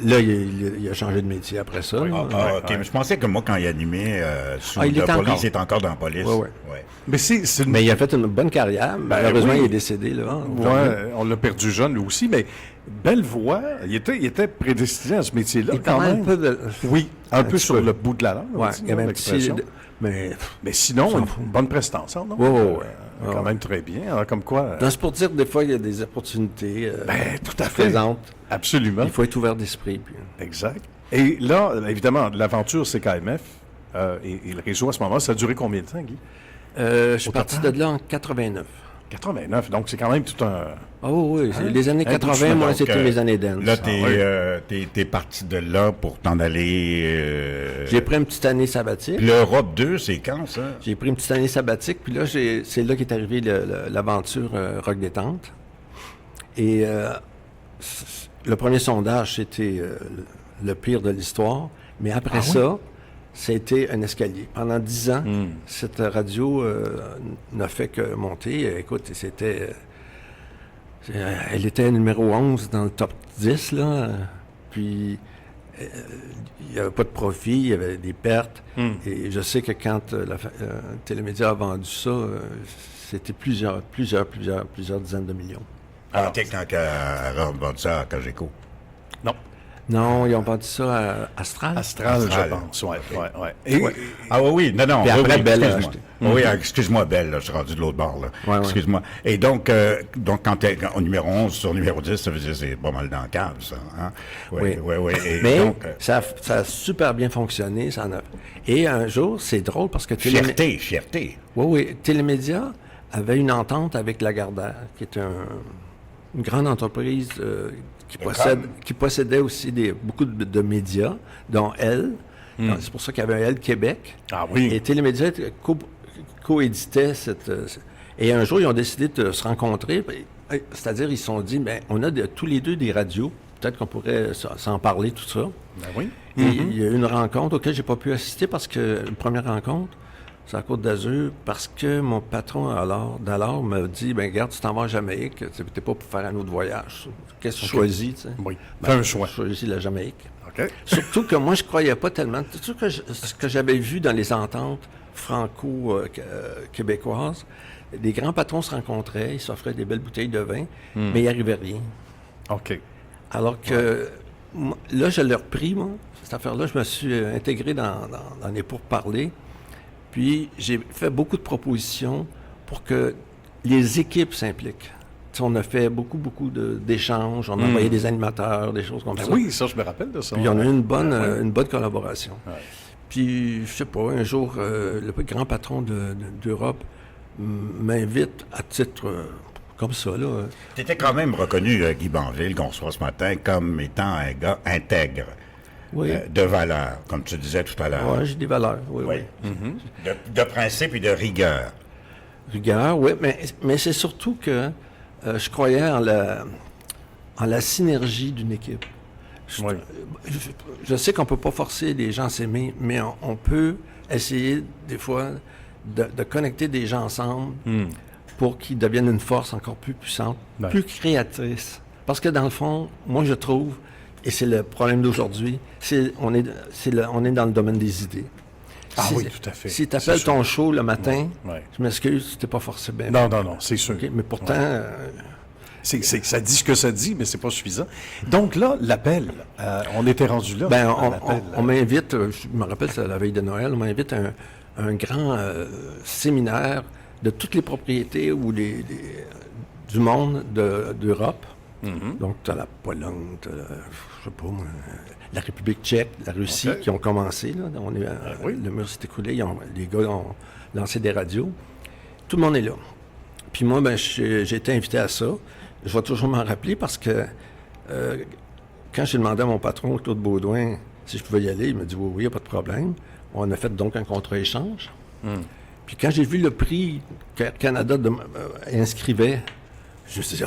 là, il a changé de métier après ça. là. OK, mais je pensais que moi, quand il animait sous il la est police, encore. il était encore dans la police. Ouais. Mais c'est une... Mais il a fait une bonne carrière. Malheureusement, oui. il est décédé, là. Ouais, on l'a perdu jeune, lui aussi, mais belle voix. Il était prédestiné à ce métier-là, Il quand parlait même. un peu de... Oui, un peu petit sur peu. le bout de la langue, on Ouais, dit, il y avait un l'expression. petit... Mais... Mais sinon, S'en une fout. bonne prestation, non? Ouais. Quand même très bien. Alors, comme quoi, Non, c'est pour dire que des fois, il y a des opportunités tout à fait. présentes. Absolument. Il faut être ouvert d'esprit. Puis... Exact. Et là, évidemment, l'aventure CKMF et le réseau à ce moment-là, ça a duré combien de temps, Guy? je suis Au parti total? de là en 89. 89, donc c'est quand même tout un... Ah oui, c'est les années Un bout de 80, chemin, moi, donc, c'était mes années dance. Là, Ah, t'es parti de là pour t'en aller... J'ai pris une petite année sabbatique. L'Europe 2, c'est quand, ça? J'ai pris une petite année sabbatique, puis là, c'est là qu'est arrivée l'aventure Rock Détente. Et le premier sondage, c'était le pire de l'histoire. Mais après ça, c'était un escalier. Pendant 10 ans, cette radio n'a fait que monter. Écoute, elle était numéro 11 dans le top 10, là. Puis, il n'y avait pas de profit, il y avait des pertes. Et je sais que quand Télémédia a vendu ça, c'était plusieurs dizaines de millions. Alors, quand elle a vendu ça à Cogeco. Non. Non, ils ont vendu ça à Astral. Astral, Astral. je pense. Ouais. Et, Ah oui, non. Puis après, Bell a excuse-moi. acheté. Oui, excuse-moi, Belle, là, je suis rendu de l'autre bord, là. Ouais. Excuse-moi. Et donc quand t'es au numéro 11 sur numéro 10, ça veut dire que c'est pas mal dans le cave, ça. Hein? Oui. Et Mais donc, ça a super bien fonctionné. Et un jour, c'est drôle parce que fierté. Oui. Télémédia avait une entente avec Lagardère, qui est une grande entreprise qui possédait aussi beaucoup de médias, dont Elle. C'est pour ça qu'il y avait Elle Québec. Ah oui. Et Télémédia coéditait et un jour, ils ont décidé de se rencontrer. C'est-à-dire, ils se sont dit, on a tous les deux des radios. Peut-être qu'on pourrait s'en parler, tout ça. Ben oui. Et il y a eu une rencontre auquel j'ai pas pu assister parce que une première rencontre, c'est à Côte d'Azur, parce que mon patron d'alors m'a dit, regarde, tu t'en vas en Jamaïque, tu n'es pas pour faire un autre voyage. Qu'est-ce que tu choisis, tu sais? Oui. Fais un choix. Je choisis la Jamaïque. OK. Surtout que moi, je croyais pas tellement. Tout ce que j'avais vu dans les ententes franco-québécoises, les grands patrons se rencontraient, ils s'offraient des belles bouteilles de vin, mais il n'y arrivait rien. OK. Alors que là, je l'ai repris, moi, cette affaire-là. Je me suis intégré dans les pourparlers. Puis, j'ai fait beaucoup de propositions pour que les équipes s'impliquent. Tu sais, on a fait beaucoup d'échanges. On a envoyé des animateurs, des choses comme ça. Oui, ça, je me rappelle de ça. Puis, on a eu une bonne collaboration. Ouais. Puis, je sais pas, un jour, le grand patron d'Europe m'invite à titre comme ça, là. Tu étais quand même reconnu, Guy Banville, qu'on reçoit ce matin, comme étant un gars intègre, Oui. de valeur, comme tu disais tout à l'heure. Oui, j'ai des valeurs, oui. De principe et de rigueur. Rigueur, oui, mais c'est surtout que je croyais en la synergie d'une équipe. Oui. Je sais qu'on peut pas forcer les gens à s'aimer, mais on peut essayer, des fois, de connecter des gens ensemble pour qu'ils deviennent une force encore plus puissante, Ouais. plus créatrice. Parce que dans le fond, moi, je trouve, et c'est le problème d'aujourd'hui, on est dans le domaine des idées. Ah oui, tout à fait. Si tu C'est appelles sûr. ton show le matin, Ouais. je m'excuse, tu n'es pas forcé bien. Non, c'est sûr. OK? Mais pourtant, Ça dit ce que ça dit, mais c'est pas suffisant. Donc là, l'appel, on était rendu là. ben, à l'appel. on m'invite, je me rappelle, c'est la veille de Noël, on m'invite à un grand séminaire de toutes les propriétés du monde d'Europe. Donc, tu as la Pologne, tu as, je sais pas moi, la République tchèque, la Russie, OK. qui ont commencé. Là. oui. Le mur s'est écoulé, les gars ont lancé des radios. Tout le monde est là. Puis moi, ben, j'ai été invité à ça. Je vais toujours m'en rappeler parce que quand j'ai demandé à mon patron, Claude Baudouin, si je pouvais y aller, il m'a dit oui, il n'y a pas de problème. On a fait donc un contrat-échange. Puis quand j'ai vu le prix qu'Air Canada inscrivait, je me suis dit,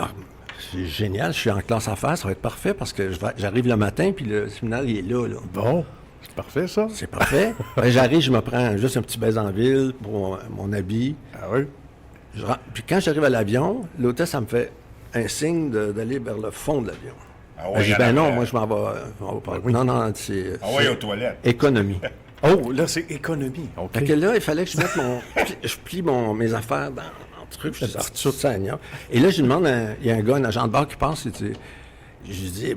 c'est génial, je suis en classe affaires, ça va être parfait parce que j'arrive le matin, puis le séminaire, il est là. Bon, c'est parfait, ça. C'est parfait. Ben, j'arrive, je me prends juste un petit baise en ville pour mon habit. Ah oui? Puis quand j'arrive à l'avion, l'hôtesse, ça me fait un signe d'aller vers le fond de l'avion. Ah Ben, je dis, ben non, moi, je m'en vais pas. oui. Non, c'est Ah oui, aux toilettes. économie. Oh, là, c'est économie. OK. Fait que là, il fallait que je mette je plie mes affaires dans truc, je dis, ça, Seigneur. Et là, je lui demande, il y a un gars, un agent de bar qui passe, je lui dis,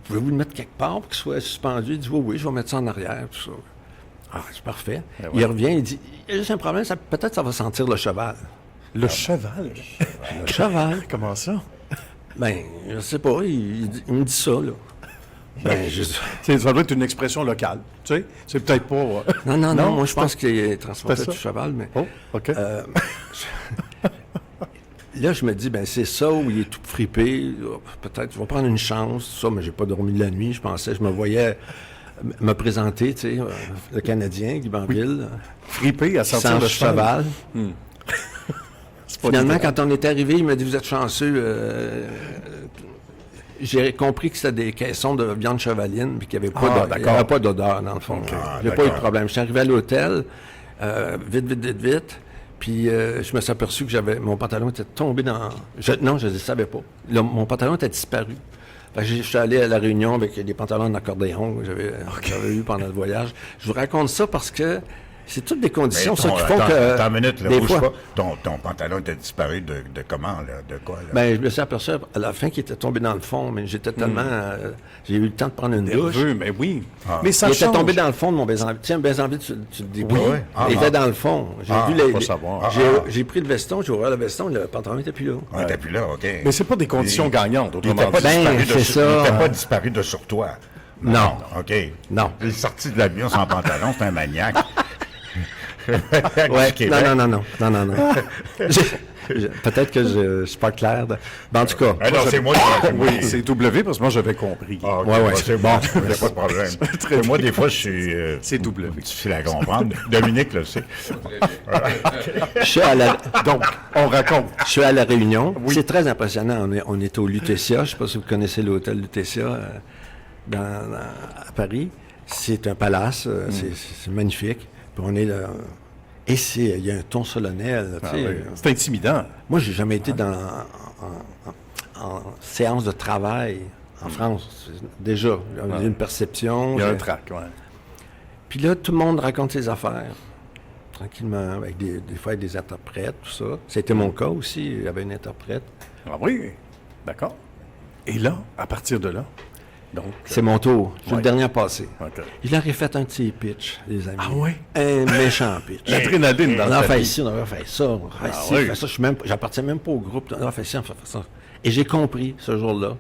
pouvez-vous le mettre quelque part pour qu'il soit suspendu? Il dit, oui, je vais mettre ça en arrière, tout ça. Ah, c'est parfait. Ben Il revient, il dit, il y a juste un problème, peut-être ça va sentir le cheval. Le cheval. Le cheval? Comment ça? Ben, je sais pas, il me dit ça, là. Ben, Ça doit être une expression locale. Tu sais, c'est peut-être pas. Non, Non, moi, je pense qu'il est transporté c'est du ça. cheval, mais. Oh, OK. Là, je me dis, ben c'est ça où il est tout fripé. Peut-être, je vais prendre une chance, tout ça, mais j'ai pas dormi de la nuit. Je me voyais me présenter, tu sais, le Canadien, Guy Banville, Fripé à sortir sans de cheval. C'est pas Finalement, littéral. quand on est arrivé, il m'a dit, vous êtes chanceux. J'ai compris que c'était des caissons de viande chevaline, puis qu'il n'y avait pas d'odeur, dans le fond. J'ai pas eu de problème. Je suis arrivé à l'hôtel, vite. Puis je me suis aperçu que mon pantalon était tombé dans... Non, je ne le savais pas. Mon pantalon était disparu. Fait que je suis allé à la Réunion avec des pantalons en accordéon que j'avais eu pendant le voyage. Je vous raconte ça parce que c'est toutes des conditions ça, qui font que... Attends une minute, là, des bouge fois, pas. Ton pantalon était disparu de comment, là? De quoi, là? ben, je me suis aperçu à la fin qu'il était tombé dans le fond, mais j'étais tellement... j'ai eu le temps de prendre une douche. Nerveux, mais oui. Ah. Mais ça Il était change. tombé dans le fond de mon baise-en-vie. Tiens, un baise-en-vie, tu le déplies. Oui. Ah, Il était dans le fond. J'ai vu faut savoir. J'ai pris le veston, j'ai ouvert le veston, le pantalon n'était plus là. On n'était plus là, OK. Mais c'est pas des conditions gagnantes, Il n'était autrement pas, dit. Ben, disparu c'est ça. il était pas disparu de sur toi. Non. OK. Non. Il est sorti de l'avion sans pantalon, c'est un maniaque. Ouais. Du Québec. Non. Peut-être que je suis pas clair. Ben, en tout cas. Ah non, c'est moi qui Oui, c'est W parce que moi j'avais compris. Ah, ok, Ouais. bah, c'est bon, il n'y a pas de problème. Très Moi, des fois, je suis... C'est W. difficile à comprendre. Dominique le sait. Je suis à la, Donc, on raconte. je suis à la Réunion. C'est très impressionnant. On est au Lutetia. Je ne sais pas si vous connaissez l'hôtel Lutetia à Paris. C'est un palace. C'est magnifique. Puis on est là. Et il y a un ton solennel. Tu sais. C'est intimidant. Moi, j'ai jamais été en séance de travail en France. Déjà, j'ai une perception. Il y a un trac, ouais. Puis là, tout le monde raconte ses affaires, tranquillement, avec des fois avec des interprètes, tout ça. C'était mon cas aussi, il y avait une interprète. Ah oui, d'accord. Et là, à partir de là, Donc, C'est mon tour. Je suis ouais. le dernier à passer. OK. Il aurait fait un petit pitch, les amis. Ah oui? Un méchant pitch. L'adrénaline dans On le a fait tapis. ici, on aurait fait ça, on aurait fait ci, oui. fait ça. J'appartiens même pas au groupe. On aurait fait ci, on aurait fait ça. Et j'ai compris ce jour-là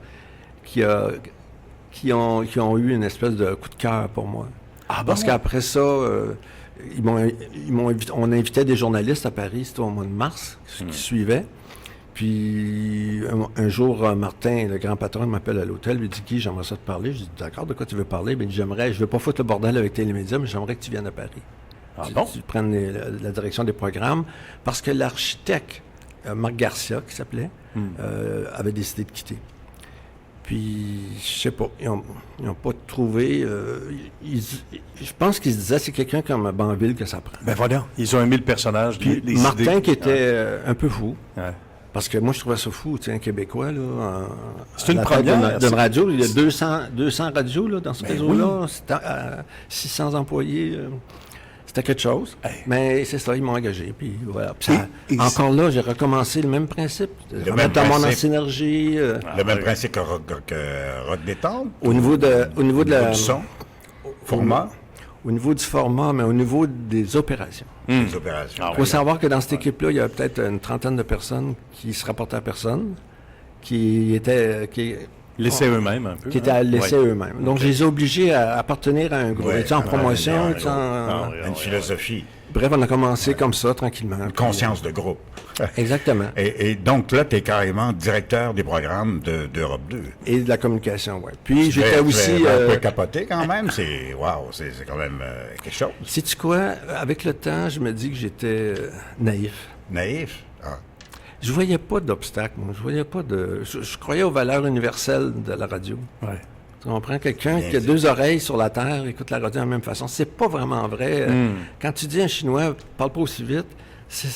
qui ont eu une espèce de coup de cœur pour moi. Ah bon? Parce qu'après ça, on invitait des journalistes à Paris, c'était au mois de mars, qui suivait. Puis un jour, Martin, le grand patron, m'appelle à l'hôtel, lui dit « Guy, j'aimerais ça te parler. » Je dis « D'accord, de quoi tu veux parler? » Ben, je veux pas foutre le bordel avec Télémédia, mais j'aimerais que tu viennes à Paris. Ah bon? Tu prennes la direction des programmes. Parce que l'architecte, Marc Garcia, qui s'appelait, avait décidé de quitter. Puis, je sais pas, ils n'ont pas trouvé... je pense qu'ils se disaient, c'est quelqu'un comme Banville que ça prend. Ben voilà, ils ont aimé le personnage. Puis les Martin, idées. qui était un peu fou, Ouais. parce que moi, je trouvais ça fou, tu sais, un Québécois, là. C'est une à la tête première, d'une c'est- radio. Il y a 200 radios, là, dans ce Ben réseau-là. C'était 600 employés. C'était quelque chose. Hey. Mais c'est ça, ils m'ont engagé. Puis voilà. Puis ça- Et encore là, j'ai recommencé le même principe. même Mettre le monde en principe. synergie. Le même principe que Rock Détente? Au niveau de la... Du son? Format? Au niveau du format, mais au niveau des opérations. Des opérations. Ah Il faut savoir que dans cette équipe-là, il y avait peut-être une trentaine de personnes qui se rapportaient à personne, qui étaient Laissez eux-mêmes un peu. étaient à laisser eux-mêmes. Donc, je les ai obligés à appartenir à un groupe. Ouais, Étaient en à promotion, appartenir étaient à en- ouais. Une philosophie, Bref, on a commencé comme ça, tranquillement. une conscience de groupe. Exactement. Et donc là, tu es carrément directeur des programmes d'Europe 2. Et de la communication, oui. Puis, Tu j'étais fais aussi... un peu capoté quand même. C'est wow, c'est quand même quelque chose. Sais-tu quoi? Avec le temps, je me dis que j'étais naïf. Naïf. Ah. Je voyais pas d'obstacle, moi. Je voyais pas de... Je croyais aux valeurs universelles de la radio. Ouais. Tu comprends? Quelqu'un Bien qui a dit. 2 oreilles sur la terre écoute la radio de la même façon. C'est pas vraiment vrai. Quand tu dis un Chinois, parle pas aussi vite, ça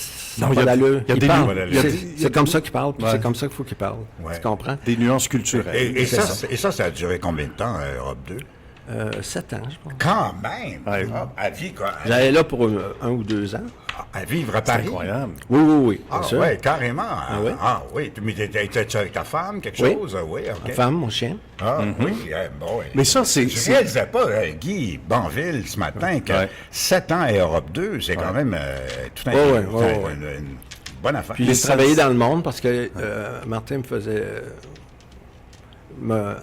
Non, n'a il y pas a- d'allure. il y a Il des parle. nuances. Il y a des- C'est comme ça qu'il parle, puis Ouais. c'est comme ça qu'il faut qu'il parle. Ouais. Tu comprends? Des nuances culturelles. Et c'est ça a duré combien de temps, Europe 2? 7 ans, je pense. Quand même! Ouais. Ah, à vie, quoi. J'allais là pour 1 ou 2 ans. À vivre à C'est Paris. incroyable. Oui, oui, oui. Ah, bien sûr. ouais, carrément. ouais? Ah, oui. Mais t'étais-tu avec ta femme, quelque Oui. chose? Oui, OK. Ma femme, mon chien. Ah, oui, bon. ouais. Mais ça, c'est- Je c'est- réalisais pas, Guy Banville, ce matin, que Ouais. 7 ans à Europe 2, c'est quand même tout un Ouais, tout ouais, un- ouais. une bonne affaire. Puis j'ai travaillé dans le monde parce que Martin me faisait...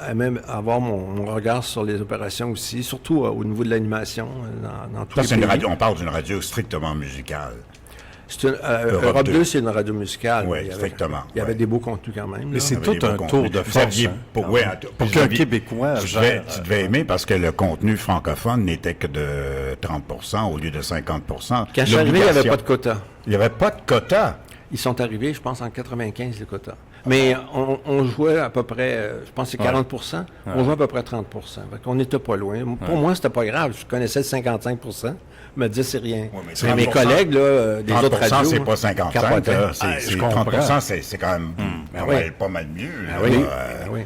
aimait avoir mon regard sur les opérations aussi, surtout au niveau de l'animation, dans tous Ça, les c'est une pays. radio, on parle d'une radio strictement musicale. Europe 2, 2, c'est une radio musicale. Oui, Il y avait- strictement, Il y avait ouais. des beaux contenus quand même. Mais là. c'est Il y avait tout des un beaux tour contenus. de Vous force. aviez- Hein. pour Pour qu'un Québécois tu gère... devais aimer parce que le contenu francophone n'était que de 30% au lieu de 50%. Quand je suis arrivé, il n'y avait pas de quota. Il n'y avait pas de quota. Ils sont arrivés, je pense, en 95, les quotas. Mais on jouait à peu près, je pense que c'est 40%. On jouait à peu près 30%. On n'était pas loin. Pour moi, c'était pas grave. Je connaissais le 55%. Je me disais, c'est rien. Ouais, mais Mais mes 30%, collègues, là, des autres 30%, radios... c'est pas 55, capotaient. là. Ah, C'est je 30%, c'est quand même oui. pas mal mieux. là. Oui, Euh, oui.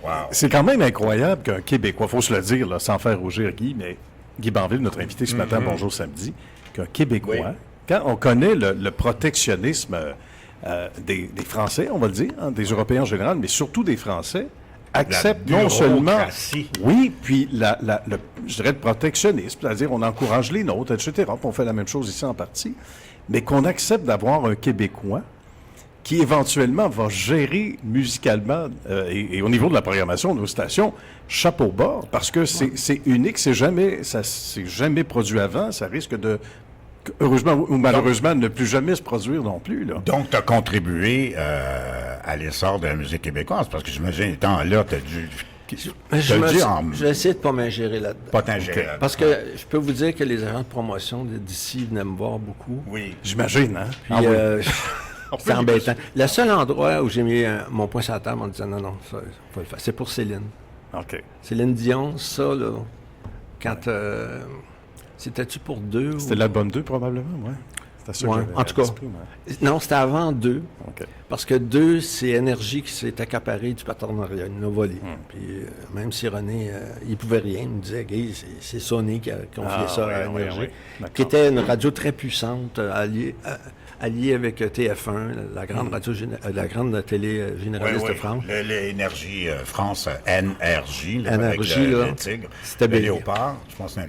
wow. C'est quand même incroyable qu'un Québécois, il faut se le dire, là, sans faire rougir Guy, mais Guy Banville, notre invité ce matin, bonjour samedi, qu'un Québécois, Oui. quand on connaît le protectionnisme des Français, on va le dire, hein, des Européens en général, mais surtout des Français, accepte non seulement, bureaucratie. oui, puis je dirais le protectionnisme, c'est-à-dire on encourage les nôtres, etc., puis on fait la même chose ici en partie, mais qu'on accepte d'avoir un Québécois qui éventuellement va gérer musicalement et au niveau de la programmation de nos stations, chapeau bas, parce que c'est unique, ça s'est jamais produit avant, ça risque de, heureusement ou malheureusement, ne plus jamais se produire non plus, là. Donc, tu as contribué à l'essor de la musique québécoise, parce que j'imagine, étant là, tu as dû... Mais t'as dû je vais essayer de ne pas m'ingérer là-dedans. pas t'ingérer là-dedans. Parce que je peux vous dire que les agents de promotion d'ici venaient me voir beaucoup. Oui. J'imagine, hein? Puis, Ah oui. c'est embêtant. Le seul endroit où j'ai mis mon poing sur la table en disant non, ça, faut le faire, c'est pour Céline. OK. Céline Dion, ça, là, quand... c'était-tu pour 2 C'était l'album 2, probablement, oui. C'était ça que Ouais, j'avais en tout cas. l'esprit, moi. Non, c'était avant 2. OK. Parce que 2, c'est Énergie qui s'est accaparé du partenariat, il nous a volé. Puis même si René, il pouvait rien, il me disait, Guy, c'est Sony qui a confié ça à Énergie, D'accord. qui était une radio très puissante, alliée avec TF1, la grande radio, la grande télé généraliste de France. L'énergie France, NRJ, là, NRJ, avec là, le tigre. c'était le bien. léopard, je pense que c'est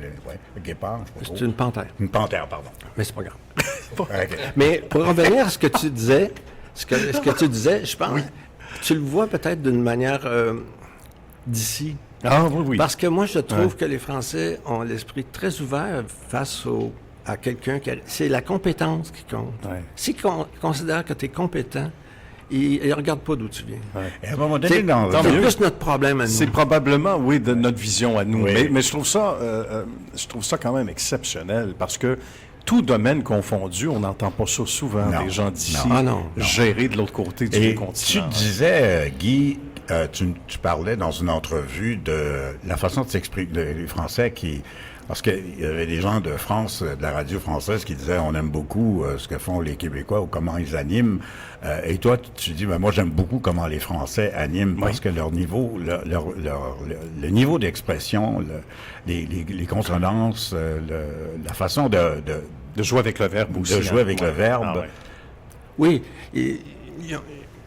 le guépard, je sais pas trop. C'est une panthère, Une panthère, pardon. mais c'est pas grave. OK. Mais pour revenir à ce que tu disais, ce que tu disais, je pense, tu le vois peut-être d'une manière d'ici. Ah oui, oui. Parce que moi, je trouve que les Français ont l'esprit très ouvert face à quelqu'un qui... C'est la compétence qui compte. Ouais. S'ils considèrent que tu es compétent, ils ne regardent pas d'où tu viens. Et à un moment donné, C'est tant c'est mieux. plus notre problème à nous. C'est probablement, oui, de notre vision à nous. Oui. Mais je trouve ça quand même exceptionnel parce que tout domaine confondu, on n'entend pas ça souvent, Non. des gens d'ici Non. Ah non. gérer de l'autre côté du Et continent. tu disais, Guy, tu parlais dans une entrevue de la façon de s'exprimer, les Français qui... Parce qu'il y avait des gens de France, de la radio française, qui disaient on aime beaucoup ce que font les Québécois ou comment ils animent. Et toi, tu dis moi j'aime beaucoup comment les Français animent parce que leur niveau, le niveau d'expression, les consonances, la façon de jouer avec le verbe aussi. de jouer hein. avec Ouais. le verbe. Ah, ouais. Oui,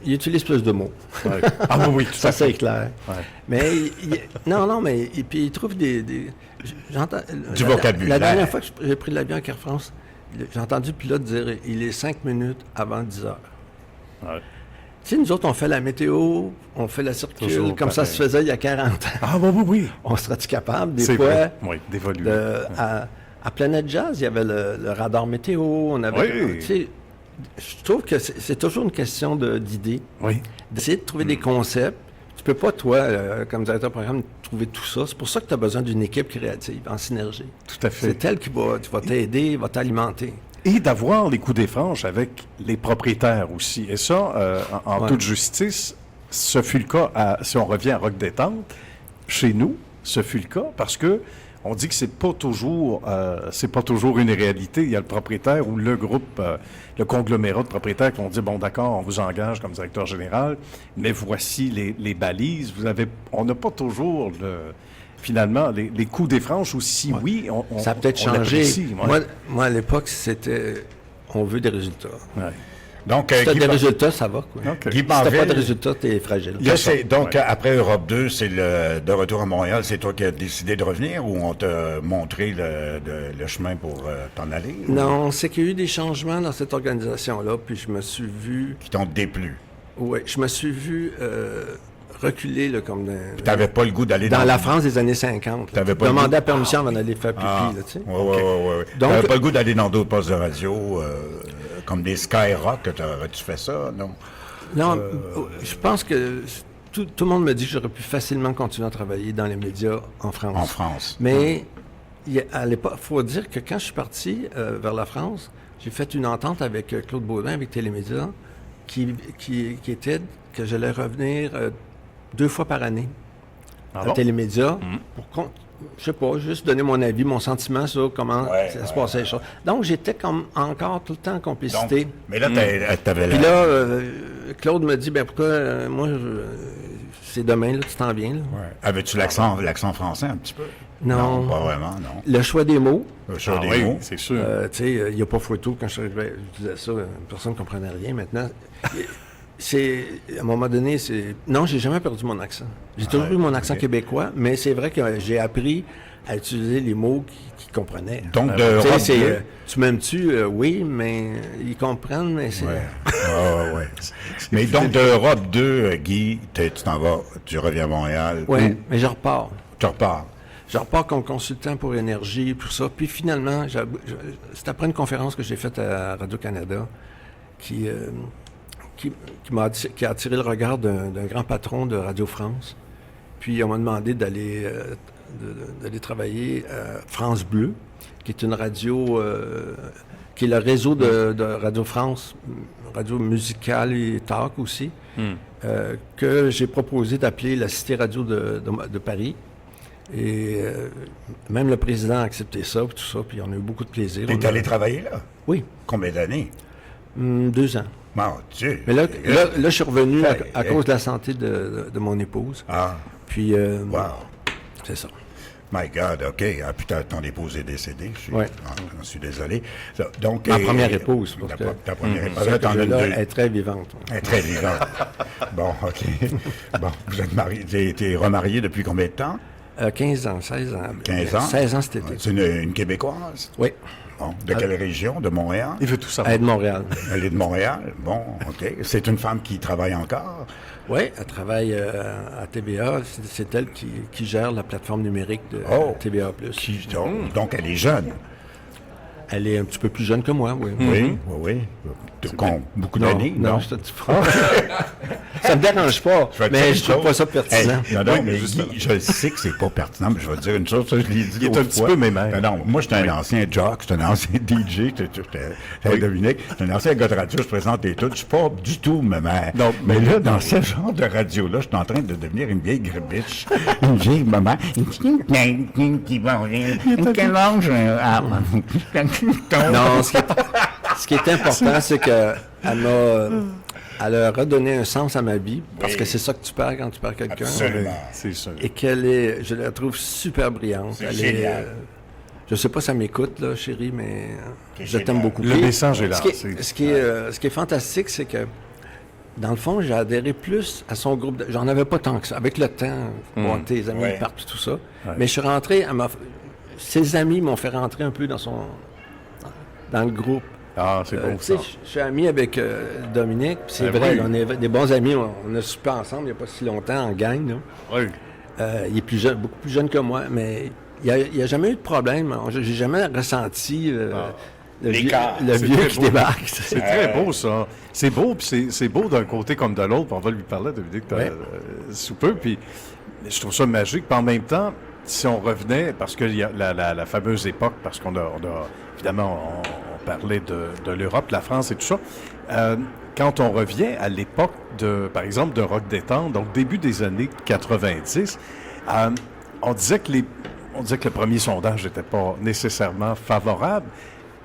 il utilise plus de mots. Ouais. Ah oui, oui, tout Ça, à fait. c'est clair. Ouais. Mais, non, mais et puis il trouve j'entends... Du vocabulaire. La dernière fois que j'ai pris l'avion avec Air France, j'ai entendu le pilote dire « Il est 5 minutes avant 10 heures Ouais. ». Tu sais, nous autres, on fait la météo, on fait la circule, Toujours comme ça pareil. se faisait il y a 40 ans. Ah oui, oui, oui. On serait-tu capable, des C'est fois, vrai. Oui, d'évoluer. à Planète Jazz, il y avait le radar météo, on avait... Oui. Tu sais, je trouve que c'est toujours une question d'idées, Oui. d'essayer de trouver des concepts. Tu peux pas, toi, comme directeur de programme, trouver tout ça. C'est pour ça que tu as besoin d'une équipe créative, en synergie. Tout à fait. C'est elle qui va t'aider, va t'alimenter. Et d'avoir les coups des franches avec les propriétaires aussi. Et ça, en Ouais. toute justice, ce fut le cas, si on revient à Rock Détente, chez nous, ce fut le cas parce que on dit que c'est pas toujours une réalité. Il y a le propriétaire ou le groupe, le conglomérat de propriétaires qui vont dire bon d'accord, on vous engage comme directeur général, mais voici les balises. On n'a pas toujours finalement les coups des franches. Ou si oui, on Ça a peut-être on changé. l'apprécie, ouais. Moi, à l'époque, c'était on veut des résultats. Ouais. Donc, Si tu as Guy, des résultats, ça va. Quoi. OK. Guy Si tu pas Banville, de résultats, tu es fragile. là, donc, Ouais. après Europe 2, c'est de retour à Montréal. C'est toi qui as décidé de revenir ou on t'a montré le chemin pour t'en aller? ou Non, c'est qu'il y a eu des changements dans cette organisation-là, puis je me suis vu... Qui t'ont déplu? Oui, je me suis vu reculer là, comme Tu n'avais pas le goût d'aller dans la France des années 50. T'avais Tu pas le demandais goût? la permission avant d'aller faire pipi, Ah, là, tu sais. oui. Donc- T'avais pas le goût d'aller dans d'autres postes de radio, comme des Skyrock, tu fais ça, non? Non, je pense que tout le monde me dit que j'aurais pu facilement continuer à travailler dans les médias en France. En France. Mais à l'époque, il faut dire que quand je suis parti vers la France, j'ai fait une entente avec Claude Baudin, avec Télémédia, qui était que j'allais revenir 2 fois par année à bon? Télémédia pour, je sais pas, juste donner mon avis, mon sentiment sur comment ça se passait les choses. Donc, j'étais comme encore tout le temps en complicité. Donc, mais là, t'avais Puis là, Claude me dit, ben pourquoi, moi, c'est demain, là, tu t'en viens. Là. Ouais. Avais-tu l'accent français un petit peu? Non. Pas vraiment, non. Le choix des mots. Sur des oui, mots. c'est sûr. Tu sais, il n'y a pas photo. Quand je disais ça, personne ne comprenait rien. Maintenant, à un moment donné, non, j'ai jamais perdu mon accent. J'ai toujours eu mon accent québécois, mais c'est vrai que j'ai appris à utiliser les mots qu'ils comprenaient. Donc, Tu de sais, Europe c'est, 2. tu m'aimes-tu? Oui, mais ils comprennent, mais c'est... Ouais. Mais donc, de Europe 2, Guy, tu t'en vas, tu reviens à Montréal. Oui, mais je repars. Tu repars. Je repars comme consultant pour énergie, tout ça. Puis finalement, c'est après une conférence que j'ai faite à Radio-Canada qui a attiré le regard d'un grand patron de Radio France. Puis on m'a demandé d'aller travailler à France Bleu, qui est une radio, qui est le réseau de Radio France, radio musicale et talk aussi, que j'ai proposé d'appeler la Cité Radio de Paris. Et même le président a accepté ça, puis tout ça, puis on a eu beaucoup de plaisir. T'es allé travailler là? Oui, Combien d'années? 2 ans. Mon Dieu! Mais là, je suis revenu à Hey. cause de la santé de mon épouse. Ah, Puis, wow. c'est ça. My God, OK. Ah, puis ton épouse est décédée. Ouais. Je suis désolé. Ça, donc, Ma première épouse. Ta, parce que- ta première épouse. Cette T'en as là, deux. elle est très vivante. Elle est très vivante. Bon, OK. Bon, vous êtes marié. T'es remarié depuis combien de temps? 15 ans, 16 ans. 15 ans? 16 ans cet été. C'est une Québécoise? Oui, Bon. De quelle région? De Montréal? Il veut tout savoir. elle est de Montréal. Elle est de Montréal? Bon, OK. C'est une femme qui travaille encore? Oui, elle travaille à TVA. C'est elle qui gère la plateforme numérique de Oh. TVA+. Donc, elle est jeune. Elle est un petit peu plus jeune que moi, oui. Oui, oui. Beaucoup d'années? Non, je te dis pas. Ça me dérange pas, vais te dire mais une je trouve chose. pas ça pertinent. Hey, non, Oui, mais justement. Guy, je sais que c'est pas pertinent, mais je vais te dire une chose, ça, je l'ai dit Il est l'autre un petit fois. peu mémère. Non, moi, j'étais un ancien jock, j'étais un ancien DJ, j'étais Dominique, j'étais un ancien gars de radio, je présente les tout, je suis pas du tout mémère. Non. Mais là, dans ce genre de radio-là, je suis en train de devenir une vieille gribiche, une vieille maman, qui va quel âge? Non, ce qui est important, c'est que elle a redonné un sens à ma vie, parce que c'est ça que tu perds quand tu perds quelqu'un. Absolument. C'est sûr. Et qu'elle est, je la trouve super brillante. C'est Elle génial. je sais pas si elle m'écoute, là, chérie, mais C'est je t'aime génial. beaucoup. Le Puis, message est là. Ce qui est fantastique, c'est que, dans le fond, j'ai adhéré plus à son groupe. J'en avais pas tant que ça. Avec le temps, bon, tes amis Ouais. partent, tout ça. Mais je suis rentré, ses amis m'ont fait rentrer un peu dans le groupe. Ah, c'est beau, Tu sais, ça. je suis ami avec Dominique, puis c'est Ben vrai, oui. on est des bons amis, on a soupé ensemble il n'y a pas si longtemps en gang. Là. Oui. Il est plus jeune, beaucoup plus jeune que moi, mais il n'y a jamais eu de problème. J'ai jamais ressenti le L'écart. le C'est vieux très qui beau. débarque. C'est très beau, ça. C'est beau, puis c'est beau d'un côté comme de l'autre. On va lui parler, Dominique, Ouais. sous peu. Puis je trouve ça magique. Puis en même temps, si on revenait, parce qu'il y a la fameuse époque, parce qu'on a évidemment, on parlait de l'Europe, de la France et tout ça. Quand on revient à l'époque, par exemple, de Rock Détente, donc début des années 90, on disait que le premier sondage n'était pas nécessairement favorable,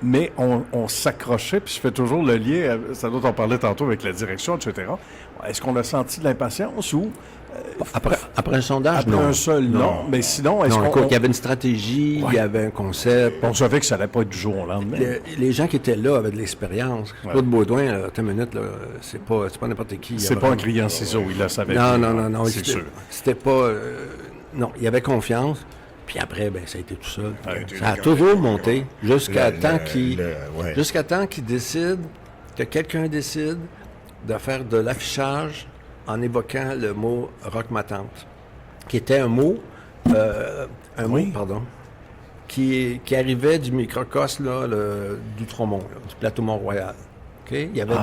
mais on s'accrochait, puis je fais toujours le lien, ça dont on parlait tantôt avec la direction, etc. Est-ce qu'on a senti de l'impatience ou Après un sondage, après non. un seul non? Mais sinon, est-ce Non, écoute, qu'on il y avait une stratégie, il y avait un concept. on savait que ça n'allait pas être du jour au lendemain? Les gens qui étaient là avaient de l'expérience. Claude Baudouin, là, attends une minute, là, c'est pas n'importe qui. C'est pas un client ciseau, il le savait. Non, bien, non, non. C'est sûr. C'était pas... non, il y avait confiance. Puis après, ben, ça a été tout seul. Ouais, Ça a toujours monté jusqu'à temps ouais. jusqu'à temps qu'il décide, que quelqu'un décide de faire de l'affichage en évoquant le mot « rock ma tante », qui était un mot, qui arrivait du microcosme là, d'Outremont, là, du plateau Mont-Royal. OK? Il y avait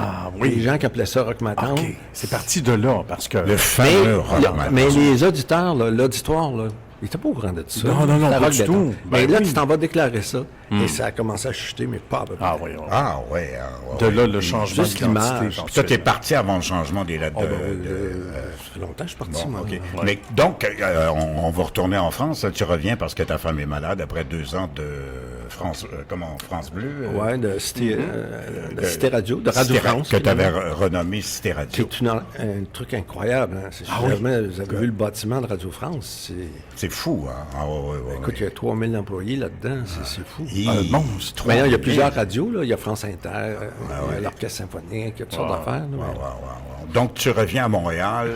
des gens qui appelaient ça rock ma tante. OK, c'est parti de là, parce que... Le fameux Rock Matin. Mais les auditeurs, là, l'auditoire, là, ils n'étaient pas au courant de ça. Non, non, non, C'était pas rock du détente. tout. Mais Ben là, oui. tu t'en vas déclarer ça. Et ça a commencé à chuter, mais pas à peu près. Ah oui, Ah, ouais. De là, le changement juste d'identité. l'image. éventuellement. Toi, t'es parti avant le changement des lettres Ça fait longtemps que je suis parti, Bon, moi. OK. Mais donc, on va retourner en France. Tu reviens parce que ta femme est malade après 2 ans de France, France Bleu. Ouais, de Cité Radio, de Radio France. Que tu avais renommé Cité Radio. C'est un truc incroyable. Hein. Jamais, vous avez vu le bâtiment de Radio France. C'est fou, hein? Ah, ouais. Écoute, il y a 3000 employés là-dedans. C'est fou. Un monstre. Mais il y a plusieurs radios. Là. Il y a France Inter, il y a l'Orchestre Symphonique, il y a toutes sortes d'affaires. là, mais- Donc, tu reviens à Montréal,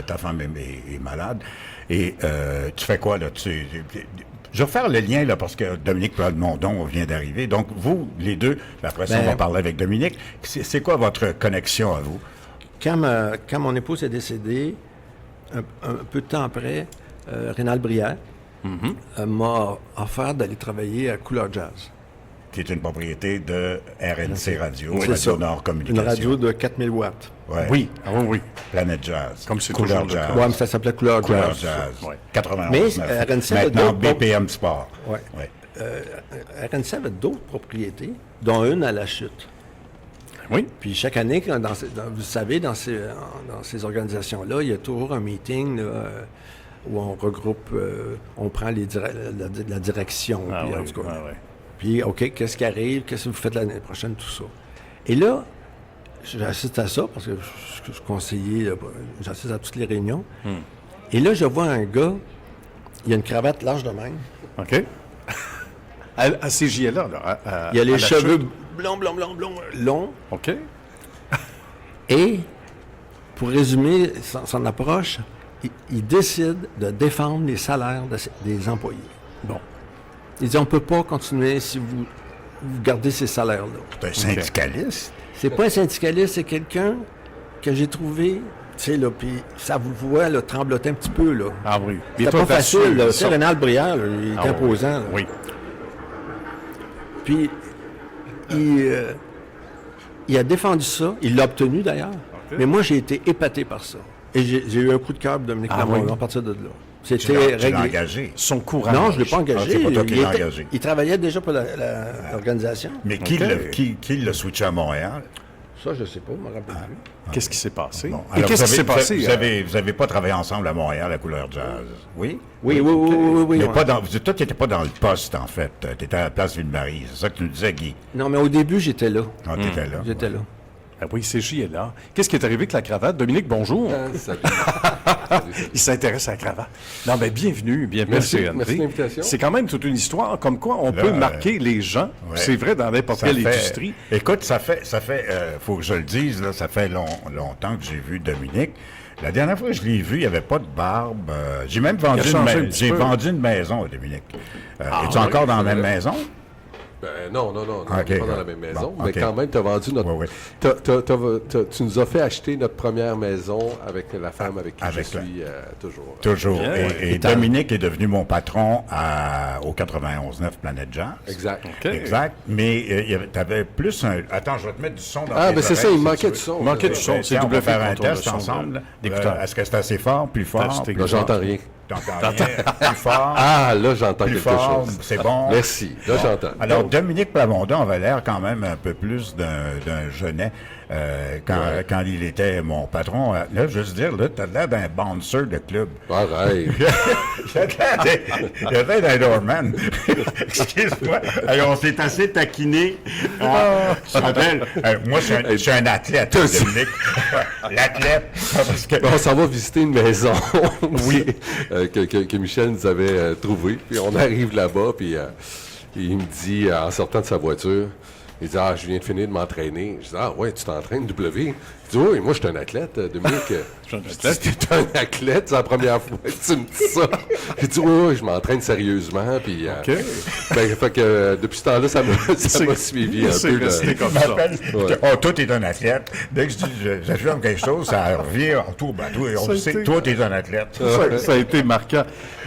ta femme est malade, et tu fais quoi, là? Je vais faire le lien, là, parce que Dominique Mondon vient d'arriver. Donc, vous, les deux, après ça, on va parler avec Dominique. C'est quoi votre connexion à vous? Quand mon épouse est décédée, un peu de temps après, Rénal Brière m'a offert d'aller travailler à Couleur Jazz. Qui est une propriété de RNC Radio, C'est Radio ça. Nord Communication. Une radio de 4000 watts. Ouais. Oui, oui. Planète Jazz. Comme c'est Couleur toujours le Jazz. cas. Ouais, mais ça s'appelait Couleur Couleur Jazz. Jazz. Ouais. 91. Mais, RNC avait Maintenant, d'autres- BPM Sport. Ouais. Ouais. RNC avait d'autres propriétés, dont une à La Chute. Oui. Puis chaque année, vous savez, dans ces organisations-là, il y a toujours un meeting là, où on regroupe, on prend la direction. Ah puis, oui, en tout cas, ouais. puis, OK, qu'est-ce qui arrive? Qu'est-ce que vous faites l'année prochaine? Tout ça. Et là, j'assiste à ça parce que je suis conseiller, j'assiste à toutes les réunions. Et là, je vois un gars, il a une cravate large de même. OK. À CJLA, là. Il a les à la cheveux chute. blonds, longs. OK. Et, pour résumer son approche, il décide de défendre les salaires des employés. Bon. Il dit, on ne peut pas continuer si vous gardez ces salaires-là. C'est un syndicaliste. C'est pas un syndicaliste, c'est quelqu'un que j'ai trouvé, tu sais, là, puis ça vous voit, là, trembloter un petit peu, là. Ah oui. C'était pas facile, là. Tu sais, Rénal Brière, là, il est imposant, là. Oui. Puis, il a défendu ça, il l'a obtenu d'ailleurs, mais moi, j'ai été épaté par ça. Et j'ai eu un coup de cœur de Dominique Plamondon à partir de là. Tu C'était l'as réglé. engagé. Son courage. Non, je ne l'ai pas engagé. Ah, c'est pas toi qui l'as engagé. Il travaillait déjà pour l'organisation. Mais qui l'a switché à Montréal? Ça, je ne sais pas, je ne me rappelle plus. Qu'est-ce qui s'est passé? Bon, Et alors, qu'est-ce qui s'est passé? Vous avez pas travaillé ensemble à Montréal à Couleur Jazz? Oui? Oui. Mais ouais. pas toi, tu n'étais pas dans le poste, en fait. Tu étais à la place Ville-Marie. C'est ça que tu nous disais, Guy. Non, mais au début, j'étais là. Ah, t'étais là. J'étais là. Ah oui, CJLA. Qu'est-ce qui est arrivé avec la cravate? Dominique, bonjour. Salut. Il s'intéresse à la cravate. Non, mais bienvenue Merci, CNV. merci de l'invitation. C'est quand même toute une histoire, comme quoi on peut marquer les gens. ouais. C'est vrai dans n'importe quelle industrie. Écoute, ça fait, faut que je le dise, là, ça fait longtemps que j'ai vu Dominique. La dernière fois que je l'ai vu, il n'y avait pas de barbe. J'ai même vendu vendu une maison à Dominique. Es-tu encore dans la même maison? Non, Okay. pas dans la même maison, Bon, mais okay. quand même, tu as vendu notre... Ouais. Tu nous as fait acheter notre première maison avec la femme avec qui Avec je suis toujours. Toujours. Bien, Et Dominique est devenu mon patron au 91.9 Planète Jazz. Exact. OK. Exact. Mais tu avais plus un... Attends, je vais te mettre du son dans Ah, tes ben c'est ça, oreilles, il si manquait tu du veux. son. Il manquait du son. Tiens, on va faire un contrôle le test son ensemble. d'écouteur. Est-ce que c'est assez fort, plus fort? Testing. Là, j'entends rien. T'entends rien? Plus fort? Ah, là, j'entends Plus quelque fort? chose. C'est bon? Merci. Là, j'entends. Alors, Dominique Plamondon avait l'air quand même un peu plus d'un jeunet quand il était mon patron. Là, je veux dire, là, t'as l'air d'un bouncer de club. Pareil. Il y avait d'un doorman. Excuse-moi. Alors, on s'est assez taquiné. Je te rappelle, moi, je suis un athlète, Dominique. L'athlète. Parce que... On s'en va visiter une maison oui. que Michel nous avait trouvée. Puis on arrive là-bas, puis il me dit, en sortant de sa voiture, il dit « Ah, je viens de finir de m'entraîner. » Je dis « Ah, ouais, tu t'entraînes W? » Il dit « Oui, moi, je suis un athlète, Dominique. » Je dis « T'es un athlète, c'est la première fois que tu me dis ça. » J'ai dit « Oui, je m'entraîne sérieusement. » Puis, fait que depuis ce temps-là, ça m'a suivi un peu. Resté comme ça. Oh, toi, t'es un athlète. Dès que je dis j'affirme quelque chose, ça revient en tout. Ben, toi, t'es un athlète. Ça a été marquant.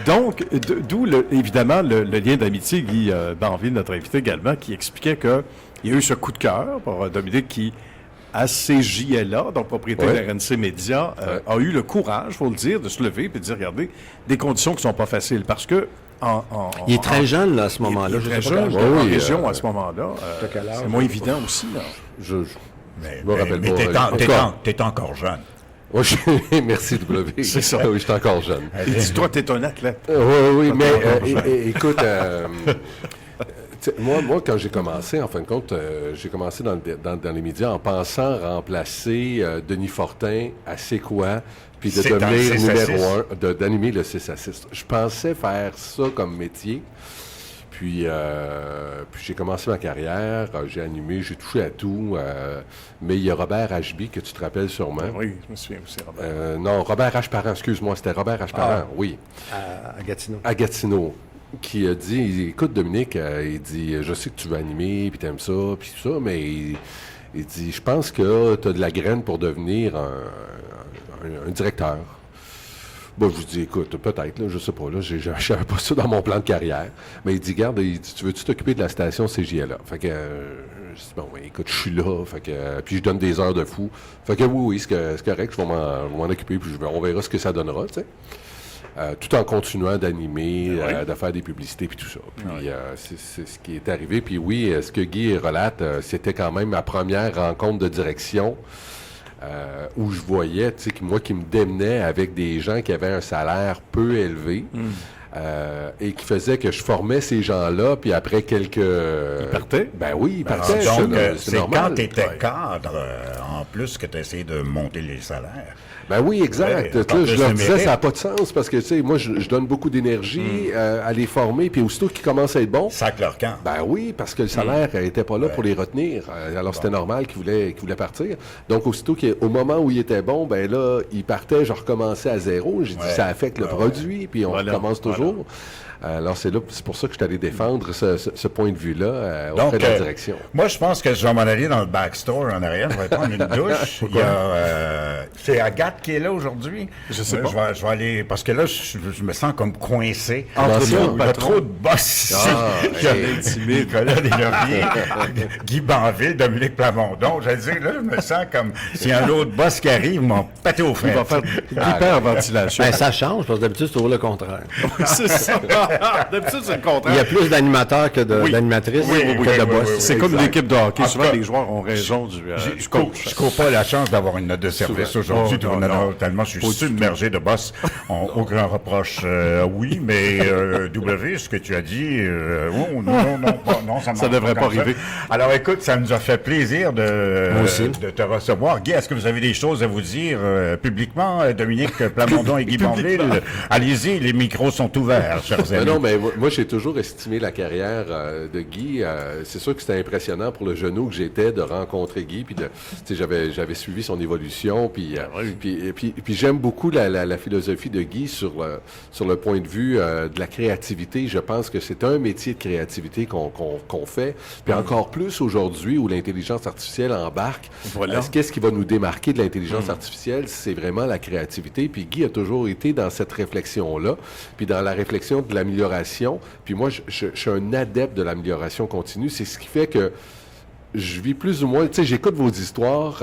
Donc, d'où, évidemment, le lien d'amitié, Guy Banville, notre invité également, qui expliquait qu'il y a eu ce coup de cœur pour Dominique qui, à CJLA, donc propriétaire de RNC Média, a eu le courage, il faut le dire, de se lever et de dire, regardez, des conditions qui ne sont pas faciles. Parce que il est très jeune, là, à ce moment-là. Il est très jeune, en région, à ce moment-là. C'est moins évident aussi, là. Je Mais me rappelle t'es pas. t'es encore jeune. Oui, merci W. C'est ça. Oui, je suis encore jeune. Il dit, toi, t'es un athlète. Oui, mais écoute, moi, quand j'ai commencé, en fin de compte, j'ai commencé dans les médias en pensant remplacer Denis Fortin à C'est quoi, puis de devenir numéro 1, d'animer le 6 à 6. Je pensais faire ça comme métier. Puis j'ai commencé ma carrière, j'ai animé, j'ai touché à tout. Mais il y a Robert Ashby, que tu te rappelles sûrement. Oui, je me souviens aussi, Robert. Non, Robert H. Parent, excuse-moi, c'était Robert H. Parent, oui. À Gatineau. À Gatineau, qui a dit, écoute Dominique, il dit, je sais que tu veux animer, puis t'aimes ça, puis tout ça, mais il dit, je pense que tu as de la graine pour devenir un directeur. Bon, je lui dis, écoute, peut-être, là, je sais pas, là, je n'avais pas ça dans mon plan de carrière. Mais il dit, garde, tu veux-tu t'occuper de la station CJLA? Fait que, je dis, bon, écoute, je suis là, fait que, puis je donne des heures de fou. Fait que oui, c'est correct, je vais m'en occuper, puis on verra ce que ça donnera, tu sais. Tout en continuant d'animer, de faire des publicités, puis tout ça. Puis c'est ce qui est arrivé. Puis oui, ce que Guy relate, c'était quand même ma première rencontre de direction. où je voyais, tu sais, moi qui me démenais avec des gens qui avaient un salaire peu élevé. Et qui faisait que je formais ces gens-là, puis après quelques... Ils partaient? Ben oui, ils partaient. Donc, c'est c'est normal. quand tu étais cadre, en plus, que tu essayé de monter les salaires. Ben oui, exact. Ouais, Là, je leur disais, mérite. ça n'a pas de sens, parce que, tu sais, moi, je donne beaucoup d'énergie à les former, puis aussitôt qu'ils commencent à être bons, Sac leur camp. ben oui, parce que le salaire n'était pas là pour les retenir. Alors, c'était normal qu'ils voulaient partir. Donc, au moment où ils étaient bons, ben là, ils partaient, je recommençais à zéro. J'ai dit, ça affecte le produit, puis on recommence toujours. Alors, c'est pour ça que je suis allé défendre ce point de vue-là auprès de la direction. Moi, je pense que je vais m'en aller dans le backstore en arrière. Je vais prendre une douche. C'est Agathe qui est là aujourd'hui. Je sais pas. Je vais aller... Parce que là, je me sens comme coincé. Comment ça? Il y a trop de boss ici. Il y a Nicolas Deslauriers, Guy Banville, Dominique Plamondon. Je veux dire, là, je me sens comme si un autre boss qui arrive, ils m'ont pété au Il va fer. faire l'hyperventilation. Ben, ça change, parce que d'habitude, c'est toujours le contraire. C'est ça. D'habitude, c'est le Il contraire. y a plus d'animateurs que d'animatrices que de boss. C'est comme exact. l'équipe de hockey. En Souvent, tout cas, les joueurs ont raison du coach. Je cours pas la chance d'avoir une note de service Souvent. aujourd'hui. Oh, non. Tellement je suis submergé de boss. Aucun reproche. Oui, mais W, ce que tu as dit, non, Ça devrait pas arriver. Alors écoute, ça nous a fait plaisir Moi aussi. de te recevoir. Guy, est-ce que vous avez des choses à vous dire publiquement? Dominique Plamondon et Guy Banville, allez-y, les micros sont ouverts, chers amis. Non, mais moi, j'ai toujours estimé la carrière de Guy. C'est sûr que c'était impressionnant pour le genou que j'étais de rencontrer Guy, puis j'avais suivi son évolution, puis j'aime beaucoup la philosophie de Guy sur le point de vue de la créativité. Je pense que c'est un métier de créativité qu'on fait, puis encore plus aujourd'hui où l'intelligence artificielle embarque. Voilà. Qu'est-ce qui va nous démarquer de l'intelligence artificielle? C'est vraiment la créativité, puis Guy a toujours été dans cette réflexion-là, puis dans la réflexion de l'amélioration. Puis moi, je suis un adepte de l'amélioration continue. C'est ce qui fait que je vis plus ou moins... Tu sais, j'écoute vos histoires.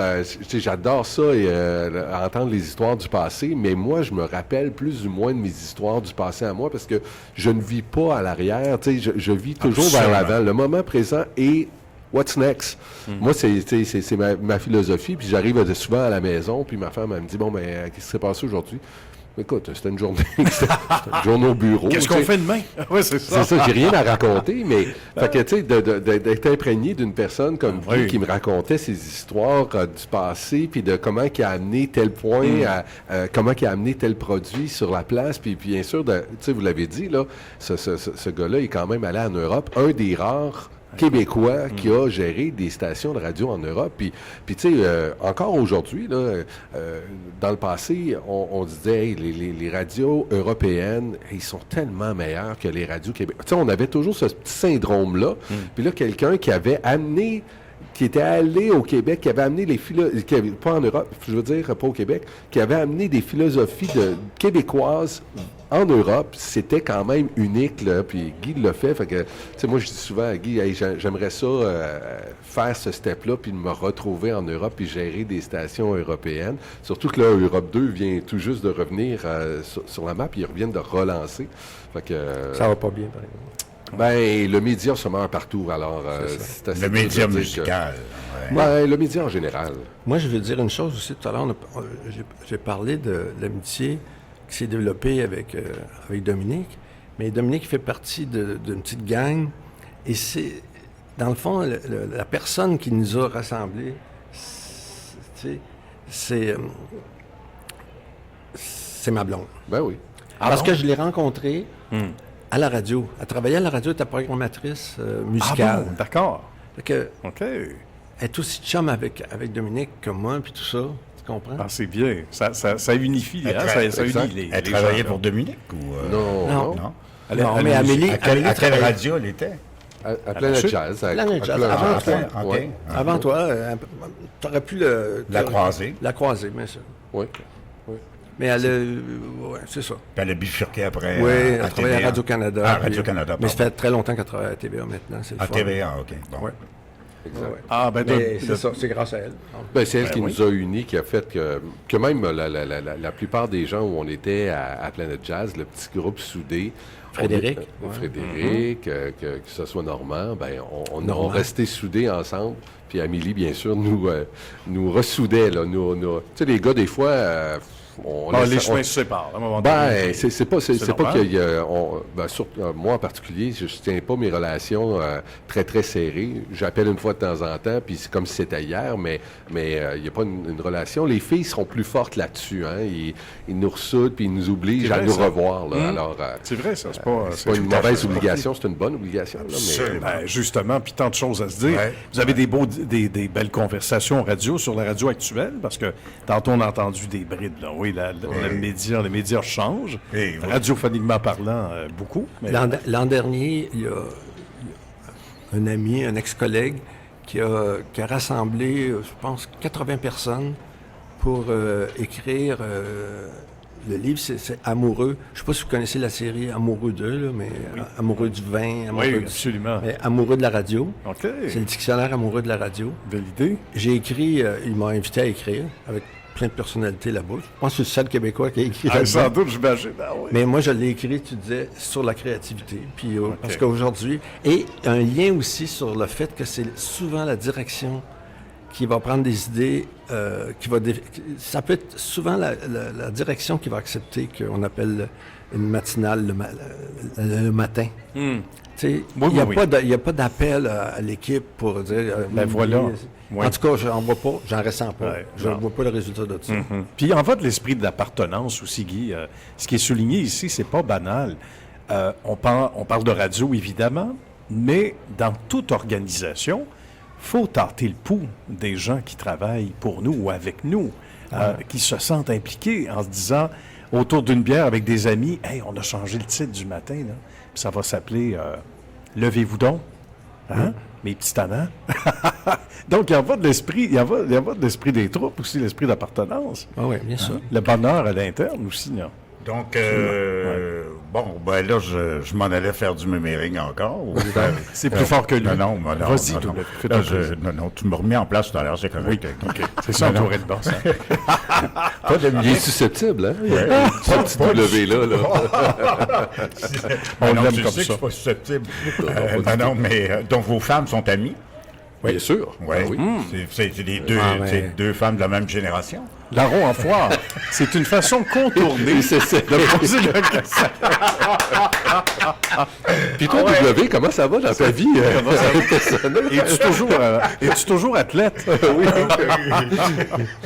J'adore ça, entendre les histoires du passé. Mais moi, je me rappelle plus ou moins de mes histoires du passé à moi parce que je ne vis pas à l'arrière. Tu sais, je vis toujours vers l'avant. Le moment présent est... What's next? Moi, c'est ma philosophie. Puis j'arrive souvent à la maison, puis ma femme, elle me dit, bon, mais qu'est-ce qui s'est passé aujourd'hui? Écoute, c'était une journée, au bureau. Qu'est-ce qu'on fait demain? Oui, c'est ça. C'est ça, j'ai rien à raconter, mais fait que, tu sais, d'être imprégné d'une personne comme Guy qui me racontait ses histoires du passé, puis de comment il a amené tel point, comment il a amené tel produit sur la place, puis bien sûr, tu sais, vous l'avez dit, là, ce gars-là est quand même allé en Europe, un des rares Québécois qui a géré des stations de radio en Europe. Puis tu sais, encore aujourd'hui, là, dans le passé, on disait, hey, les radios européennes, ils sont tellement meilleurs que les radios québécoises. Tu sais, on avait toujours ce petit syndrome-là. Puis là, quelqu'un qui avait amené, qui était allé au Québec, qui avait amené les philosophies, pas en Europe, je veux dire, pas au Québec, qui avait amené des philosophies québécoises en Europe, c'était quand même unique, là, puis Guy l'a fait. Fait que, tu sais, moi, je dis souvent à Guy, hey, j'aimerais ça faire ce step-là, puis me retrouver en Europe, puis gérer des stations européennes. Surtout que là, Europe 2 vient tout juste de revenir sur la map, puis ils reviennent de relancer. Fait que, ça va pas bien, par exemple. Ben, le média se meurt partout, alors c'est assez Le dur de média dire musical. Ouais, le média en général. Moi, je veux dire une chose aussi. Tout à l'heure, j'ai parlé de l'amitié qui s'est développée avec Dominique. Mais Dominique fait partie d'une petite gang. Et c'est, dans le fond, la personne qui nous a rassemblés, c'est ma blonde. Ben oui. Parce que je l'ai rencontrée à la radio. Elle travaillait à la radio, elle était programmatrice musicale. Ah bon, d'accord. Fait que, OK. elle est aussi chum avec Dominique que moi, puis tout ça. Tu comprends? Ah, c'est bien. Ça unifie, hein? Ça unit les Elle les travaillait gens. pour Dominique ou... Non. Non. Non, mais Amélie... À quelle radio elle était? À Planète Jazz. Planète Jazz, Planète avant Jazz. toi. OK. Ouais. Avant toi, tu aurais pu La croiser. La croiser, bien sûr. Oui. Mais elle ouais, c'est ça. Puis elle a bifurqué après Oui, à elle travaillait à TVA. Radio-Canada. Ah, puis- Radio-Canada, Mais ça pardon. fait très longtemps qu'elle travaille à TVA maintenant. C'est le À fun. TVA, OK. Bon. Ouais. Exact. Ouais. Ah, ben, Mais c'est ça, c'est grâce à elle. Ben, c'est elle qui nous a unis, qui a fait que même la plupart des gens où on était à Planet Jazz, le petit groupe soudé, Frédéric. Frédéric, que ce soit Normand, ben, on Normand. resté soudés ensemble. Puis Amélie, bien sûr, nous ressoudait. Là, tu sais, les gars, des fois, les chemins se séparent, à un moment donné. Ben, c'est pas normal. qu'il y a... moi, en particulier, je ne tiens pas mes relations très, très serrées. J'appelle une fois de temps en temps, puis c'est comme si c'était hier, mais il n'y a pas une relation. Les filles seront plus fortes là-dessus. Hein? Ils nous ressoudent, puis ils nous obligent C'est à vrai, nous ça. revoir. Là. Alors, C'est vrai, ça. C'est pas c'est pas une mauvaise obligation, c'est une bonne obligation. Là, mais, Absolument. Ben, justement, puis tant de choses à se dire. Ouais. Vous avez des belles conversations radio sur la radio actuelle, parce que tantôt on a entendu des brides, là. Oui, les médias changent. Et oui. Radiophoniquement parlant, beaucoup. Mais L'an dernier, il y a un ami, un ex-collègue, qui a rassemblé, je pense, 80 personnes pour écrire le livre, c'est Amoureux. Je ne sais pas si vous connaissez la série Amoureux 2, là, mais Amoureux du vin, Amoureux oui, du... absolument. mais Amoureux de la radio. OK. C'est le dictionnaire Amoureux de la radio. Belle idée. J'ai écrit, il m'a invité à écrire avec plein de personnalités là-bas. Je pense que c'est le seul Québécois qui a écrit là-dedans. Sans doute, j'imagine. Ah, oui. Mais moi, je l'ai écrit, tu disais, sur la créativité. Puis, parce qu'aujourd'hui... Et un lien aussi sur le fait que c'est souvent la direction qui va prendre des idées, ça peut être souvent la direction qui va accepter qu'on appelle une matinale le matin. Tu sais, Oui, il n'y a pas d'appel à l'équipe pour dire... Ben voilà. Oui. En tout cas, j'en vois pas, j'en ressens pas. Ouais, Je ne non. vois pas le résultat de ça. Puis il en va de l'esprit de l'appartenance aussi, Guy. Ce qui est souligné ici, c'est pas banal. On parle de radio, évidemment, mais dans toute organisation, faut tâter le pouls des gens qui travaillent pour nous ou avec nous, qui se sentent impliqués en se disant, autour d'une bière avec des amis, « Hey, on a changé le titre du matin, là. Puis ça va s'appeler Levez-vous donc. Hein? Mes petits tannants. » Donc, il y en va de l'esprit, il y en va de l'esprit des troupes aussi, l'esprit d'appartenance. Ah oui, bien sûr. Le bonheur à l'interne aussi, là. Donc, bon, ben là, je m'en allais faire du mémering encore. C'est plus fort que lui. Non, non. Vas-y, non, toi, non. fais Là, ton plaisir. non, tu me remets en place tout à l'heure, c'est correct. OK. C'est ça, Non, on de boss. Hein? Pas de il est susceptible, hein? Pas de petit W là. On non, l'aime tu comme sais que je ça. suis pas susceptible. Non, mais donc vos femmes sont amies? Bien sûr. Ouais. Ah oui. C'est les deux, Ah, mais- c'est deux femmes de la même génération. Larron en foire, c'est une façon contournée de poser la question. Puis toi, W, comment ça va dans ta vie personnelle? Es-tu toujours athlète?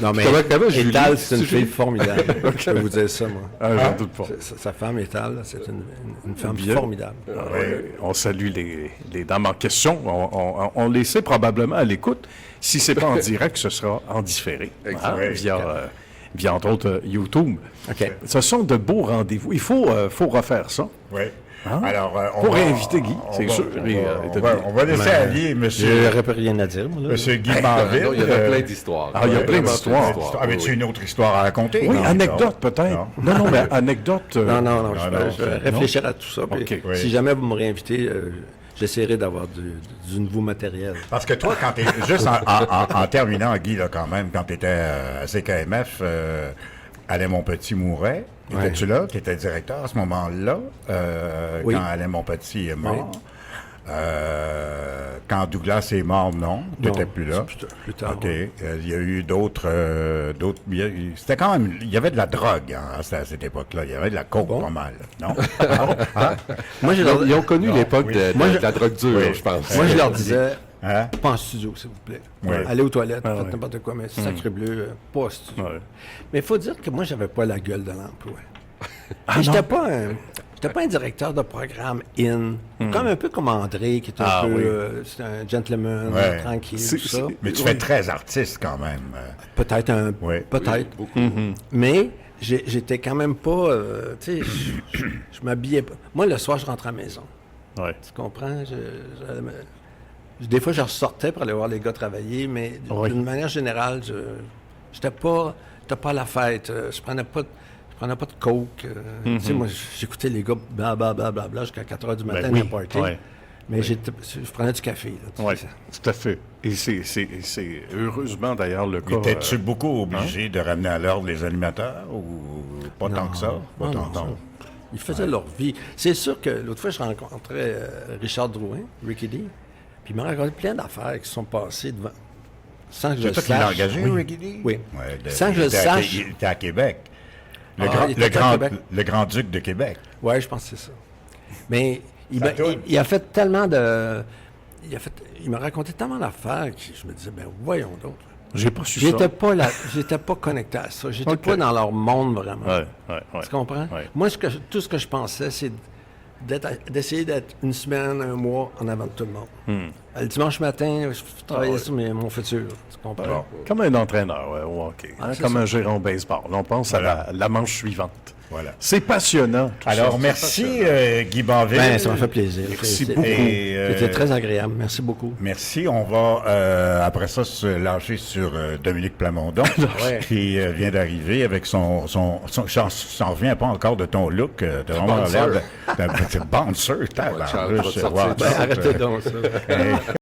Non, mais Comment Julie? Étal, c'est une fille formidable. Je peux vous dire ça, moi. Ah, j'en doute pas. Sa femme, Étal, c'est une femme Bien. formidable. On salue les dames en question. On les sait probablement à l'écoute. Si c'est pas en direct, ce sera en différé. Exact. Via entre autres YouTube. OK. Ce sont de beaux rendez-vous. Il faut refaire ça. Oui. Hein? Alors, Faut réinviter Guy, c'est sûr. On va laisser aller Je monsieur n'aurais rien à dire, moi. Là. Guy Banville. Non, il y en a plein d'histoires. Ah, il y a plein Vraiment d'histoires. Avais-tu une autre histoire à raconter? Oui, Non, anecdote peut-être. Non, mais anecdote. Non, je non, vais réfléchir à tout ça. puis OK. Oui. Si jamais vous me réinvitez, j'essaierai d'avoir du nouveau matériel. Parce que toi, quand t'es juste en terminant, Guy, là, quand même, quand tu étais à CKMF, Alain Monpetit mourait. Ouais. Étais-tu là? Tu étais directeur à ce moment-là, Oui. quand Alain Monpetit est mort. Oui. Quand Douglas est mort, non, tu n'étais Non, plus là. c'est plus tard, OK. ouais. Il y a eu d'autres. C'était quand même. Il y avait de la drogue hein, à cette époque-là. Il y avait de la coke pas mal. Non? Moi, Ils ont connu l'époque oui. de la drogue dure, Oui. je pense. Moi, je leur disais, Hein? pas en studio, s'il vous plaît. Oui. Allez aux toilettes, Ah, faites ouais. n'importe quoi, mais sacré bleu, pas en studio. Ouais. Mais il faut dire que moi, j'avais pas la gueule de l'emploi. Ah, J'étais pas un directeur de programme comme un peu comme André, qui est un peu... oui. c'est un gentleman, Ouais. tranquille, C'est- tout ça. Mais tu fais très artiste quand même. Peut-être un... Oui. Peut-être. Beaucoup. Mais j'étais quand même pas... tu sais, je m'habillais pas. Moi, le soir, je rentrais à la maison. Ouais. Tu comprends? Des fois, je ressortais pour aller voir les gars travailler, mais Oui. d'une manière générale, j'étais pas à la fête. Je prenais pas de coke. Tu sais, moi, j'écoutais les gars blablabla jusqu'à 4 h du matin oui, dans le party. ouais. Mais je prenais du café. Là, tu Oui, sais. tout à fait. Et c'est heureusement d'ailleurs le cas. Étais-tu beaucoup obligé de ramener à l'ordre les animateurs ou pas tant que ça? Pas tant que ça. Ils faisaient leur vie. C'est sûr que l'autre fois, je rencontrais Richard Drouin, Ricky D, puis il m'a raconté plein d'affaires qui sont passées devant. Sans que je C'est le toi qui l'as sache. engagé, Oui. Ricky D? Oui. Ouais, Sans que je le sache. Il était à Québec. Il était à Québec. Le grand-duc de Québec. Oui, je pense que c'est ça. Mais Ça tourne. il a fait tellement de... Il m'a raconté tellement d'affaires que je me disais, ben voyons donc. J'ai pas su ça. J'étais pas connecté à ça. J'étais Ok. pas dans leur monde vraiment. Ouais. Tu comprends? Ouais. Moi, tout ce que je pensais, c'est d'essayer d'être une semaine, un mois en avant de tout le monde. Le dimanche matin, je travaillais sur mon futur. Tu comprends? Comme un entraîneur au hockey, Ah, c'est comme ça. un gérant au baseball. On pense Voilà. à la manche suivante. Voilà. C'est passionnant. tout Alors, ça. merci, Guy Banville. Ben, ça m'a fait plaisir. Merci beaucoup. Et, C'était très agréable. Merci beaucoup. Merci. On va, après ça, se lâcher sur Dominique Plamondon, Ouais. qui vient d'arriver avec son j'en reviens pas encore de ton look. T'as vraiment bouncer. l'air d'un petit bouncer. Charles, va te sortir. Wow, Ben, arrêtez donc ça.